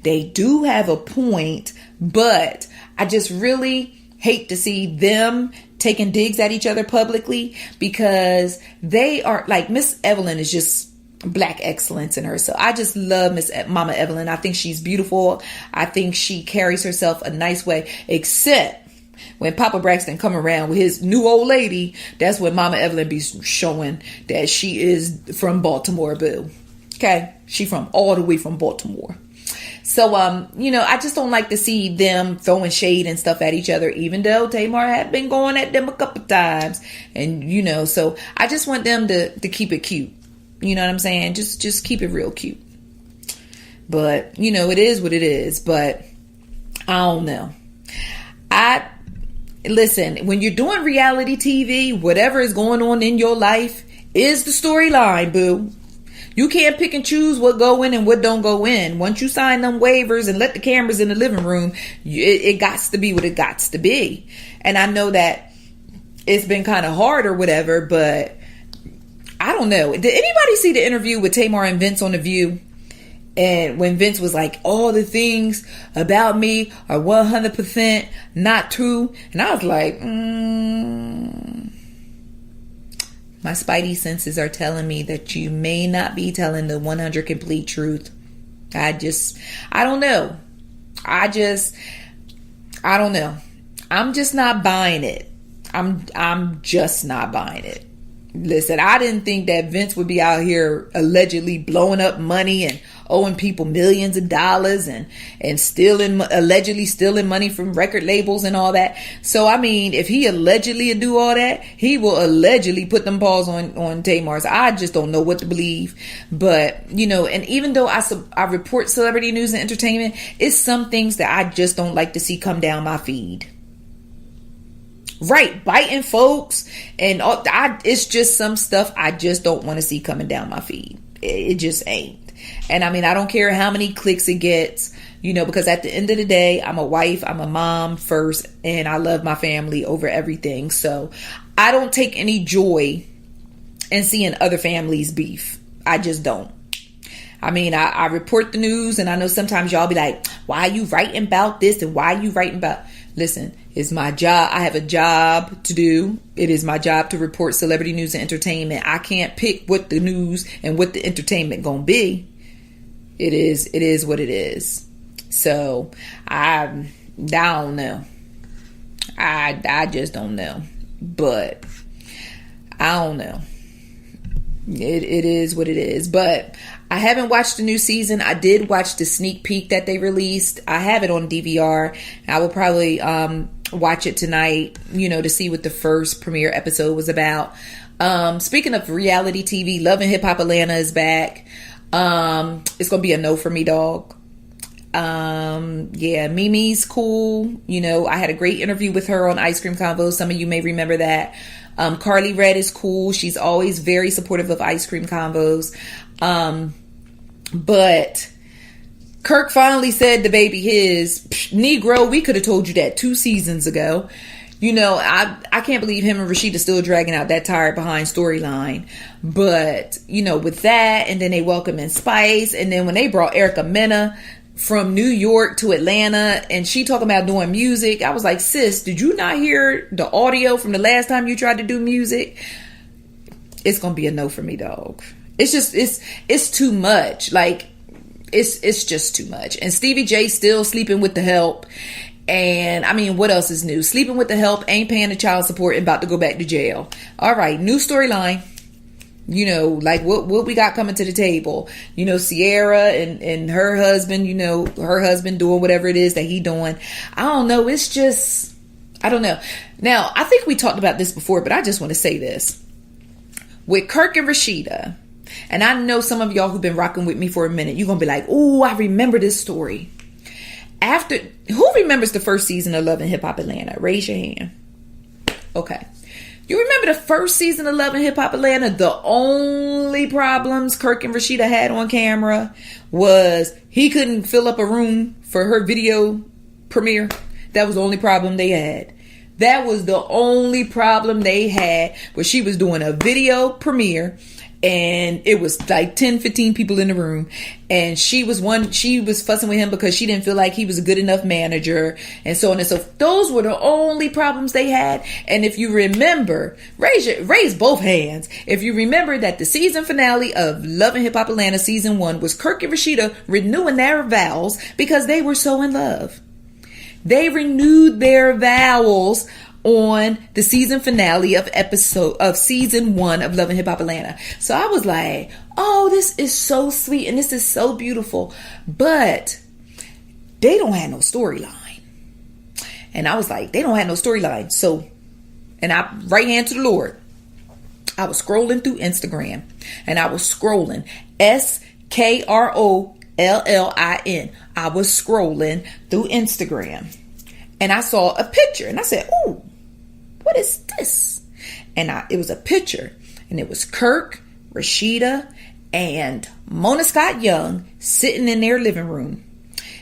Speaker 2: they do have a point, but I just really hate to see them taking digs at each other publicly because they are like, Miss Evelyn is just Black excellence in her. So I just love Miss Mama Evelyn. I think she's beautiful. I think she carries herself a nice way, except when Papa Braxton come around with his new old lady, that's when Mama Evelyn be showing that she is from Baltimore, boo. Okay? She from all the way from Baltimore. So, I just don't like to see them throwing shade and stuff at each other, even though Tamar had been going at them a couple times. And, so I just want them to keep it cute. You know what I'm saying? Just keep it real cute. But, it is what it is. But I don't know. Listen, when you're doing reality TV, whatever is going on in your life is the storyline, boo. You can't pick and choose what go in and what don't go in. Once you sign them waivers and let the cameras in the living room, it gots to be what it gots to be. And I know that it's been kind of hard or whatever, but I don't know. Did anybody see the interview with Tamar and Vince on The View? And when Vince was like, all the things about me are 100% not true. And I was like, my spidey senses are telling me that you may not be telling the 100 complete truth. I don't know. I don't know. I'm just not buying it. I'm just not buying it. Listen, I didn't think that Vince would be out here allegedly blowing up money and owing people millions of dollars and allegedly stealing money from record labels and all that. So, I mean, if he allegedly do all that, he will allegedly put them paws on Tamar's. I just don't know what to believe. But, and even though I report celebrity news and entertainment, it's some things that I just don't like to see come down my feed. Right, biting folks and all, it's just some stuff I just don't want to see coming down my feed. It just ain't. And I mean, I don't care how many clicks it gets, because at the end of the day, I'm a wife, I'm a mom first, and I love my family over everything. So I don't take any joy in seeing other families beef. I just don't. I mean, I report the news, and I know sometimes y'all be like, why are you writing about this and why are you writing about... Listen, it's my job. I have a job to do. It is my job to report celebrity news and entertainment. I can't pick what the news and what the entertainment gonna be. It is what it is. So I don't know. I just don't know. But I don't know. It is what it is. But I haven't watched the new season. I did watch the sneak peek that they released. I have it on DVR. I will probably watch it tonight, to see what the first premiere episode was about. Speaking of reality TV, Love and Hip Hop Atlanta is back. It's gonna be a no for me, dog. Mimi's cool. I had a great interview with her on Ice Cream Convo. Some of you may remember that. Carly Red is cool. She's always very supportive of Ice Cream Convos. But Kirk finally said the baby his. Negro, we could have told you that 2 seasons ago. I can't believe him and Rashida still dragging out that tired behind storyline. But, with that, and then they welcome in Spice, and then when they brought Erica Mena from New York to Atlanta, and she talking about doing music, I was like, sis, did you not hear the audio from the last time you tried to do music? It's gonna be a no for me, dog. It's just, it's too much. Like, it's just too much. And Stevie J still sleeping with the help. And I mean, what else is new? Sleeping with the help, ain't paying the child support, and about to go back to jail. All right, new storyline. Like what we got coming to the table. Sierra and her husband, her husband doing whatever it is that he doing. I don't know. It's just, I don't know. Now, I think we talked about this before, but I just want to say this. With Kirk and Rashida, and I know some of y'all who've been rocking with me for a minute, you're going to be like, oh, I remember this story. Who remembers the first season of Love and Hip Hop Atlanta? Raise your hand. Okay. You remember the first season of Love and Hip Hop Atlanta? The only problems Kirk and Rashida had on camera was he couldn't fill up a room for her video premiere. That was the only problem they had. That was the only problem they had, where she was doing a video premiere and it was like 10, 15 people in the room, and she was fussing with him because she didn't feel like he was a good enough manager, and so on and so forth. Those were the only problems they had. And if you remember, raise both hands if you remember that the season finale of Love and Hip Hop Atlanta season 1 was Kirk and Rashida renewing their vows because they were so in love. They renewed their vows on the season finale of season 1 of Love and Hip Hop Atlanta. So I was like, oh, this is so sweet and this is so beautiful, but they don't have no storyline. And I was like, they don't have no storyline. So, and I right hand to the Lord, I was scrolling through Instagram, and I was scrolling SKROLLIN. I was scrolling through Instagram, and I saw a picture, and I said, "Oh, what is this?" And it was a picture, and it was Kirk, Rashida, and Mona Scott Young sitting in their living room.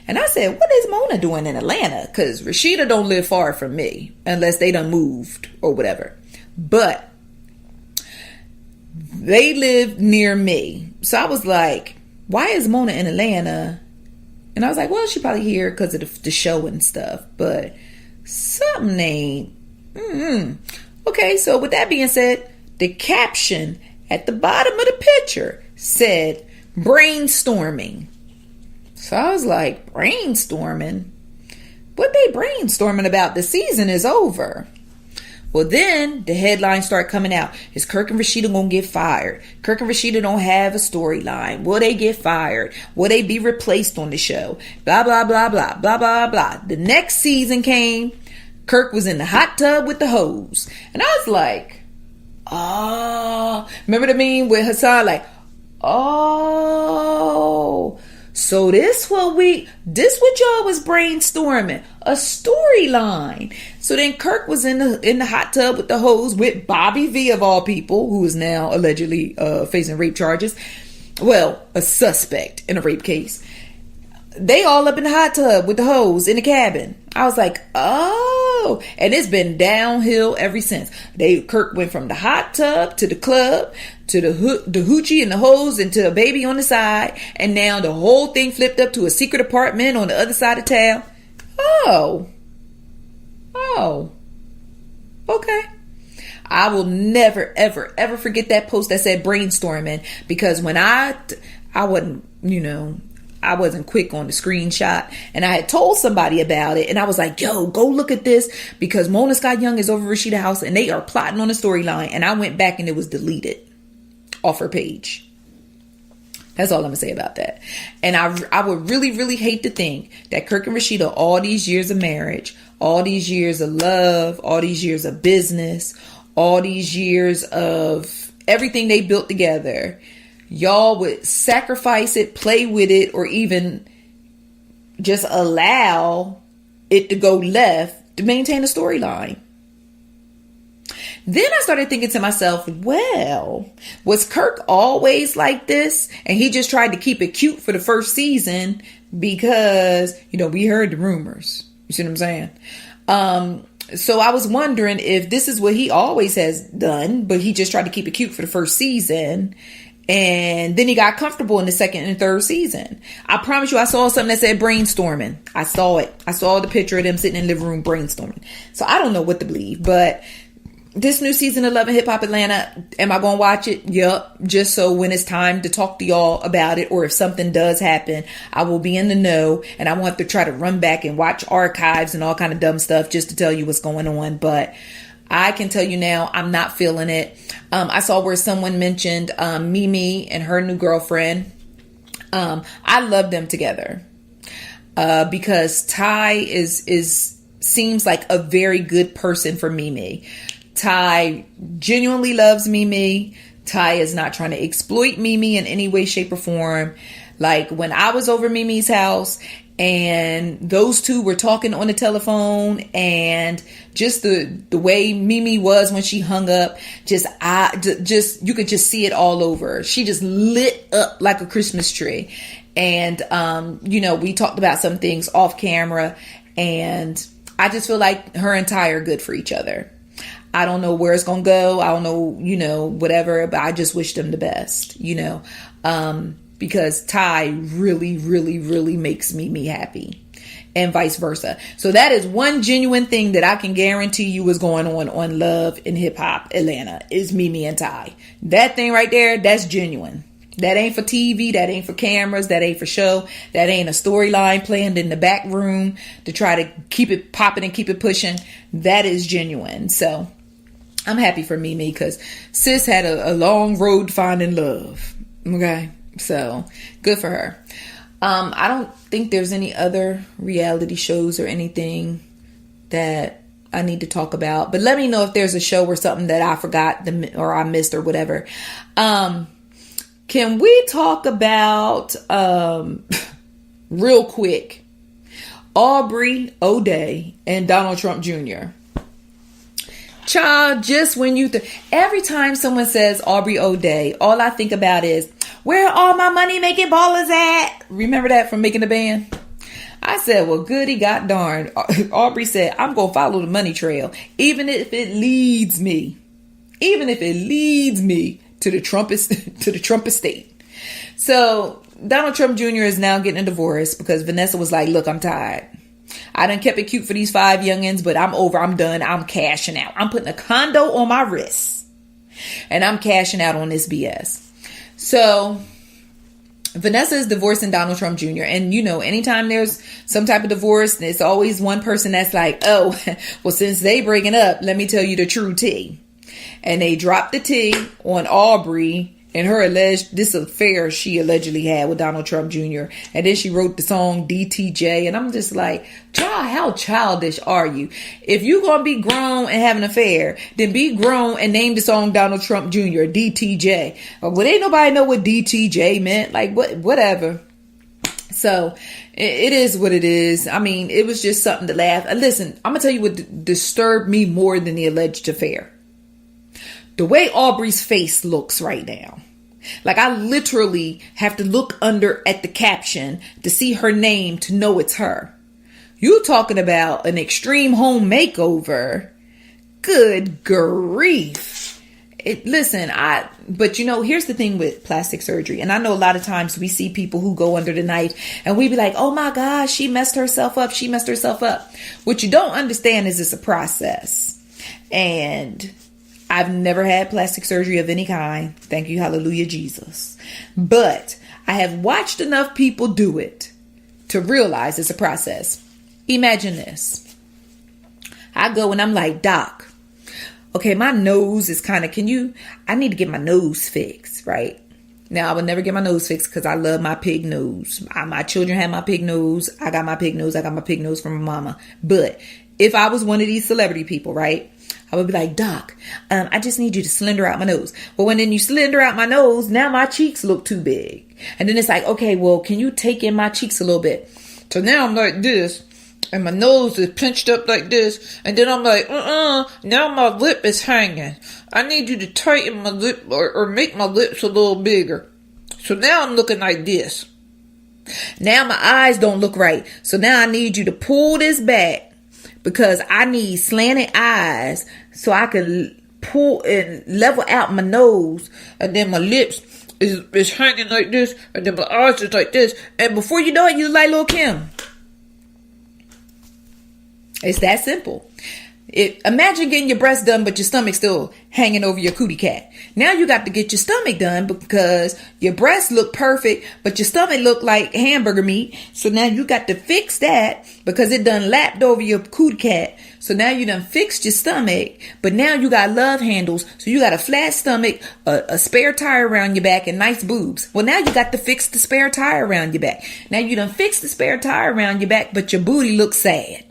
Speaker 2: And I said, what is Mona doing in Atlanta? Because Rashida don't live far from me, unless they done moved or whatever. But they live near me. So I was like, why is Mona in Atlanta? And I was like, well, she probably here because of the show and stuff. But something ain't. Okay, so with that being said, the caption at the bottom of the picture said brainstorming. So I was like, brainstorming? What they brainstorming about? The season is over. Well, then the headlines start coming out. Is Kirk and Rashida gonna get fired? Kirk and Rashida don't have a storyline. Will they get fired? Will they be replaced on the show? Blah, blah, blah, blah, blah, blah, blah. The next season came. Kirk was in the hot tub with the hose. And I was like, oh. Remember the meme with Hassan? Like, oh. So this what y'all was brainstorming, a storyline. So then Kirk was in the hot tub with the hose with Bobby V of all people, who is now allegedly facing rape charges. Well, a suspect in a rape case. They all up in the hot tub with the hose in the cabin. I was like, oh, and it's been downhill ever since. Kirk went from the hot tub to the club to the hoochie and the hose and to a baby on the side, and now the whole thing flipped up to a secret apartment on the other side of town. Oh, okay. I will never, ever, ever forget that post that said brainstorming, because when I wasn't, I wasn't quick on the screenshot, and I had told somebody about it, and I was like, yo, go look at this, because Mona Scott Young is over Rashida House and they are plotting on a storyline. And I went back and it was deleted off her page. That's all I'm gonna say about that. And I would really, really hate to think that Kirk and Rashida, all these years of marriage, all these years of love, all these years of business, all these years of everything they built together, y'all would sacrifice it, play with it, or even just allow it to go left to maintain a storyline. Then I started thinking to myself, well, was Kirk always like this? And he just tried to keep it cute for the first season because, we heard the rumors. You see what I'm saying? So I was wondering if this is what he always has done, but he just tried to keep it cute for the first season. And then he got comfortable in the second and third season. I promise you, I saw something that said brainstorming. I saw it. I saw the picture of them sitting in the living room brainstorming. So I don't know what to believe, but this new season of Love and Hip Hop Atlanta, am I going to watch it? Yup. Just so when it's time to talk to y'all about it, or if something does happen, I will be in the know, and I won't have to try to run back and watch archives and all kind of dumb stuff just to tell you what's going on. But I can tell you now, I'm not feeling it. I saw where someone mentioned Mimi and her new girlfriend. I love them together because Ty seems like a very good person for Mimi. Ty genuinely loves Mimi. Ty is not trying to exploit Mimi in any way, shape, or form. Like when I was over Mimi's house and those two were talking on the telephone, and just the way Mimi was when she hung up, you could just see it all over. She just lit up like a Christmas tree. And, we talked about some things off camera, and I just feel like her and Ty are good for each other. I don't know where it's going to go. I don't know, whatever, but I just wish them the best, because Ty really, really, really makes me happy, and vice versa. So that is one genuine thing that I can guarantee you is going on Love and Hip Hop Atlanta is Mimi and Ty. That thing right there, that's genuine. That ain't for TV. That ain't for cameras. That ain't for show. That ain't a storyline planned in the back room to try to keep it popping and keep it pushing. That is genuine. So I'm happy for Mimi because sis had a long road finding love. Okay. So good for her. I don't think there's any other reality shows or anything that I need to talk about, but let me know if there's a show or something that I forgot or I missed or whatever. Can we talk about, real quick, Aubrey O'Day and Donald Trump Jr.? Child, just when every time someone says Aubrey O'Day, all I think about is, where are all my money making ballers at? Remember that from Making the Band? I said, well, goody god darn. Aubrey said, I'm going to follow the money trail, even if it leads me to the Trump estate. So Donald Trump Jr. is now getting a divorce because Vanessa was like, look, I'm tired. I done kept it cute for these 5 youngins, but I'm over. I'm done. I'm cashing out. I'm putting a condo on my wrist and I'm cashing out on this BS. So Vanessa is divorcing Donald Trump Jr. And anytime there's some type of divorce, there's always one person that's like, oh, well, since they breaking up, let me tell you the true tea. And they dropped the tea on Aubrey and this affair she allegedly had with Donald Trump Jr. And then she wrote the song DTJ. And I'm just like, child, how childish are you? If you going to be grown and have an affair, then be grown and name the song Donald Trump Jr. DTJ. Well, ain't nobody know what DTJ meant. Like, whatever. So it is what it is. I mean, it was just something to laugh. Listen, I'm going to tell you what disturbed me more than the alleged affair. The way Aubrey's face looks right now. Like, I literally have to look under at the caption to see her name to know it's her. You talking about an extreme home makeover. Good grief. Here's the thing with plastic surgery. And I know a lot of times we see people who go under the knife and we be like, oh my gosh, she messed herself up. What you don't understand is it's a process. And I've never had plastic surgery of any kind. Thank you. Hallelujah, Jesus. But I have watched enough people do it to realize it's a process. Imagine this. I go and I'm like, Doc, okay, my nose is I need to get my nose fixed, right? Now, I would never get my nose fixed because I love my pig nose. My children have my pig nose. I got my pig nose. I got my pig nose from my mama. But if I was one of these celebrity people, right? I would be like, Doc, I just need you to slender out my nose. But then you slender out my nose, now my cheeks look too big. And then it's like, okay, well, can you take in my cheeks a little bit? So now I'm like this, and my nose is pinched up like this. And then I'm like, now my lip is hanging. I need you to tighten my lip or make my lips a little bigger. So now I'm looking like this. Now my eyes don't look right. So now I need you to pull this back. Because I need slanted eyes so I can pull and level out my nose. And then my lips is hanging like this. And then my eyes is like this. And before you know it, you look like Lil' Kim. It's that simple. Imagine getting your breast done, but your stomach still hanging over your cootie cat. Now you got to get your stomach done because your breasts look perfect, but your stomach look like hamburger meat. So now you got to fix that because it done lapped over your cootie cat. So now you done fixed your stomach, but now you got love handles. So you got a flat stomach, a spare tire around your back, and nice boobs. Well, now you got to fix the spare tire around your back. Now you done fixed the spare tire around your back, but your booty looks sad.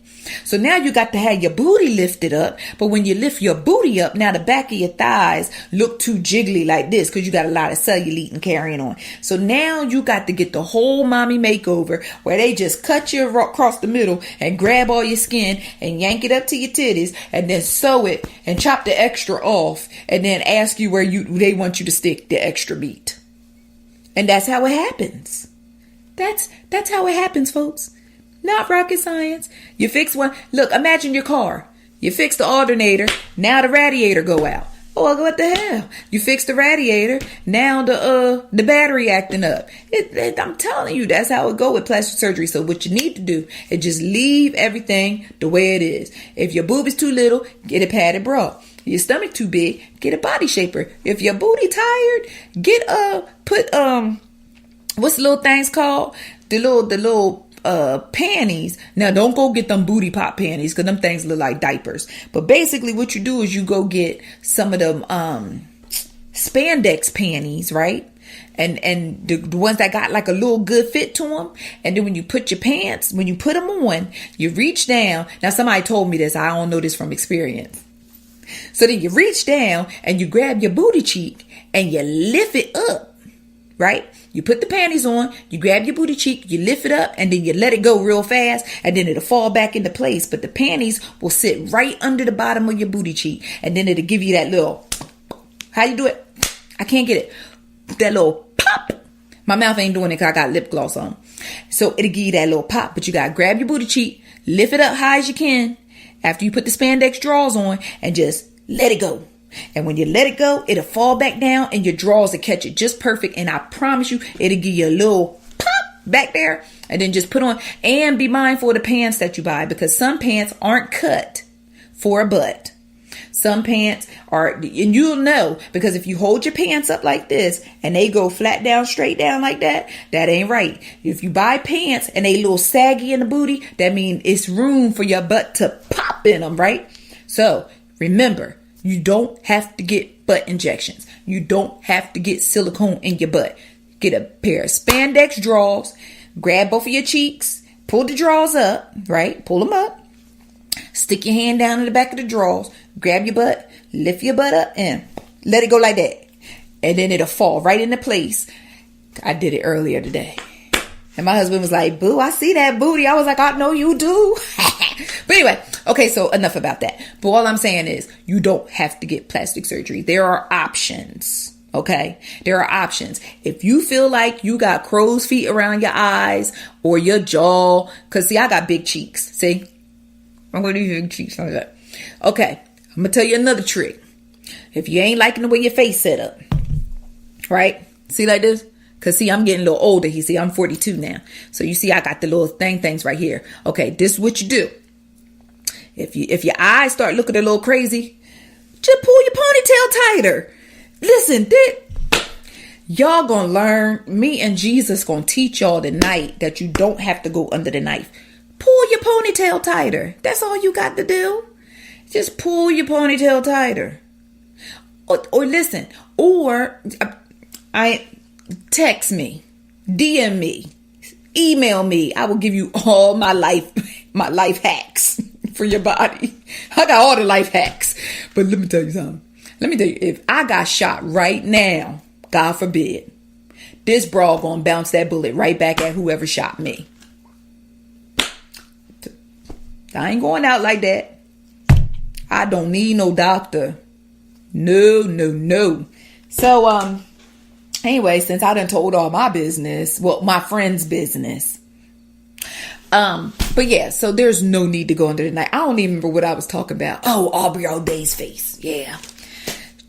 Speaker 2: So now you got to have your booty lifted up. But when you lift your booty up, now the back of your thighs look too jiggly like this because you got a lot of cellulite and carrying on. So now you got to get the whole mommy makeover where they just cut you across the middle and grab all your skin and yank it up to your titties and then sew it and chop the extra off and then ask you where they want you to stick the extra meat. And that's how it happens. That's how it happens, folks. Not rocket science. You fix one. Look, imagine your car. You fix the alternator. Now the radiator go out. Oh, what the hell? You fix the radiator. Now the battery acting up. I'm telling you, that's how it go with plastic surgery. So what you need to do is just leave everything the way it is. If your boob is too little, get a padded bra. Your stomach too big, get a body shaper. If your booty tired, get what's the little things called? The little panties. Now don't go get them booty pop panties, because them things look like diapers. But basically what you do is you go get some of them spandex panties, right? And the ones that got like a little good fit to them. And then when you put your pants, when you put them on, you reach down. Now somebody told me this. I don't know this from experience. So then you reach down and you grab your booty cheek and you lift it up, right? You put the panties on, you grab your booty cheek, you lift it up, and then you let it go real fast, and then it'll fall back into place. But the panties will sit right under the bottom of your booty cheek, and then it'll give you that little, how you do it? I can't get it. That little pop. My mouth ain't doing it because I got lip gloss on. So it'll give you that little pop, but you got to grab your booty cheek, lift it up high as you can, after you put the spandex drawers on, and just let it go. And when you let it go, it'll fall back down and your drawers will catch it just perfect. And I promise you, it'll give you a little pop back there. And then just put on, and be mindful of the pants that you buy, because some pants aren't cut for a butt. Some pants are, and you'll know, because if you hold your pants up like this and they go flat down, straight down like that, that ain't right. If you buy pants and they a little saggy in the booty, that means it's room for your butt to pop in them, right? So remember, you don't have to get butt injections. You don't have to get silicone in your butt. Get a pair of spandex drawers, grab both of your cheeks, pull the drawers up, right? Pull them up. Stick your hand down in the back of the drawers, grab your butt, lift your butt up, and let it go like that. And then it'll fall right into place. I did it earlier today. And my husband was like, boo, I see that booty. I was like, I know you do. But anyway, okay, so enough about that. But all I'm saying is, you don't have to get plastic surgery. There are options. Okay, there are options. If you feel like you got crow's feet around your eyes or your jaw, because see, I got big cheeks. See? I'm going to do big cheeks like that. Okay, I'm going to tell you another trick. If you ain't liking the way your face set up, right? See like this? Because see, I'm getting a little older. You see, I'm 42 now. So you see, I got the little things right here. Okay, this is what you do. If your eyes start looking a little crazy, just pull your ponytail tighter. Listen, y'all gonna learn. Me and Jesus gonna teach y'all tonight that you don't have to go under the knife. Pull your ponytail tighter. That's all you got to do. Just pull your ponytail tighter. Or listen, or I text me, DM me, email me. I will give you all my life hacks for your body. I got all the life hacks. But let me tell you something. Let me tell you, if I got shot right now, God forbid, this bra gonna bounce that bullet right back at whoever shot me. I ain't going out like that. I don't need no doctor. No. So, anyway, since I done told all my business, well, my friend's business. But yeah, so there's no need to go under the knife. I don't even remember what I was talking about. Oh, Aubrey O'Day's face. Yeah.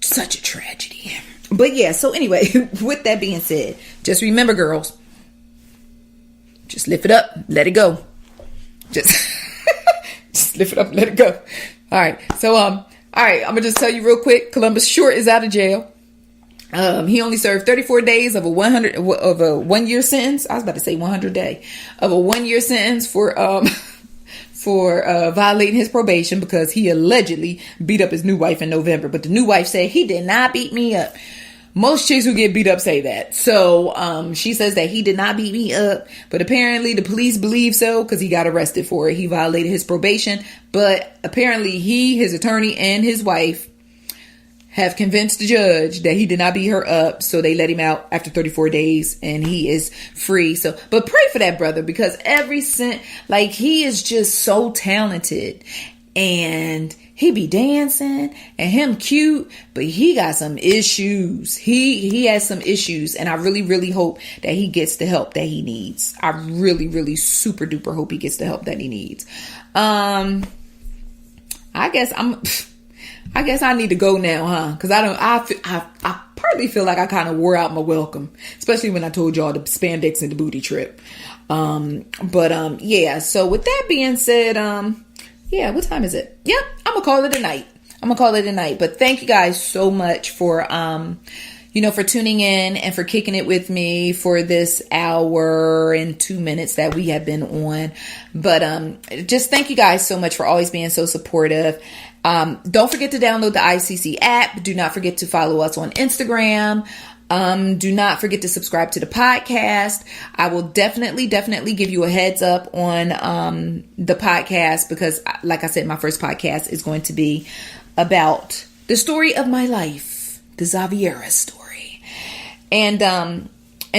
Speaker 2: Such a tragedy. But yeah, so anyway, with that being said, just remember, girls, just lift it up, let it go. Just lift it up, let it go. All right. So, all right, I'm gonna just tell you real quick. Columbus Short is out of jail. He only served 34 days of a 1 year sentence. I was about to say 100 day of a 1 year sentence for violating his probation because he allegedly beat up his new wife in November. But the new wife said he did not beat me up. Most chicks who get beat up say that. So she says that he did not beat me up, but apparently the police believe so because he got arrested for it. He violated his probation, but apparently his attorney and his wife have convinced the judge that he did not beat her up, so they let him out after 34 days and he is free. So, but pray for that brother because he is just so talented and he be dancing and him cute, but he got some issues. He has some issues and I really, really hope that he gets the help that he needs. I really, really super duper hope he gets the help that he needs. I I guess I need to go now, huh? Because I partly feel like I kind of wore out my welcome, especially when I told y'all the spandex and the booty trip. Yeah. So with that being said, yeah, what time is it? Yep, I'm gonna call it a night. But thank you guys so much for for tuning in and for kicking it with me for this hour and 2 minutes that we have been on. But just thank you guys so much for always being so supportive. Don't forget to download the ICC app. Do not forget to follow us on Instagram. Do not forget to subscribe to the podcast. I will definitely give you a heads up on the podcast because, like I said, my first podcast is going to be about the story of my life, the Xaviera story. And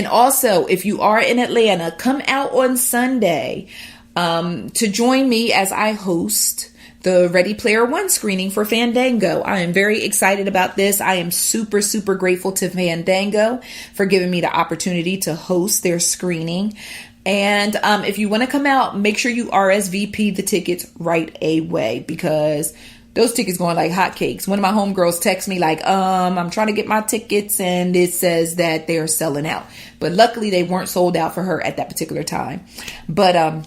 Speaker 2: also, if you are in Atlanta, come out on Sunday to join me as I host the Ready Player One screening for Fandango. I am very excited about this. I am super grateful to Fandango for giving me the opportunity to host their screening. And if you want to come out, make sure you RSVP the tickets right away because those tickets going like hotcakes. One of my homegirls texts me like, I'm trying to get my tickets and it says that they are selling out. But luckily they weren't sold out for her at that particular time. But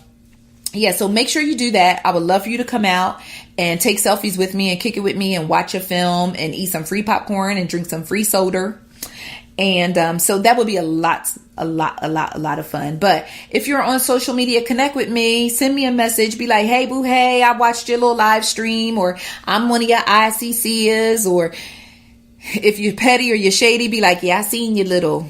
Speaker 2: yeah, so make sure you do that. I would love for you to come out and take selfies with me and kick it with me and watch a film and eat some free popcorn and drink some free soda. And so that would be a lot of fun. But if you're on social media, connect with me, send me a message, be like, hey, boo, hey, I watched your little live stream, or I'm one of your ICCers, or if you're petty or you're shady, be like, yeah, I seen your little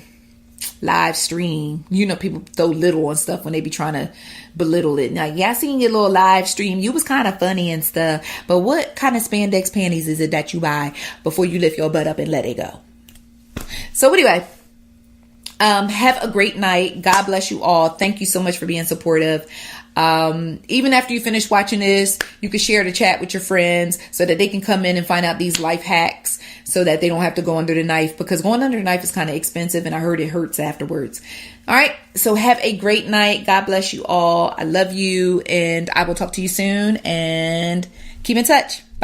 Speaker 2: live stream. You know, people throw little on stuff when they be trying to belittle it. Now, yeah, I seen your little live stream. You was kind of funny and stuff. But what kind of spandex panties is it that you buy before you lift your butt up and let it go? So anyway, have a great night. God bless you all. Thank you so much for being supportive. Even after you finish watching this, you can share the chat with your friends so that they can come in and find out these life hacks so that they don't have to go under the knife, because going under the knife is kind of expensive and I heard it hurts afterwards. All right. So have a great night. God bless you all. I love you and I will talk to you soon and keep in touch. Bye.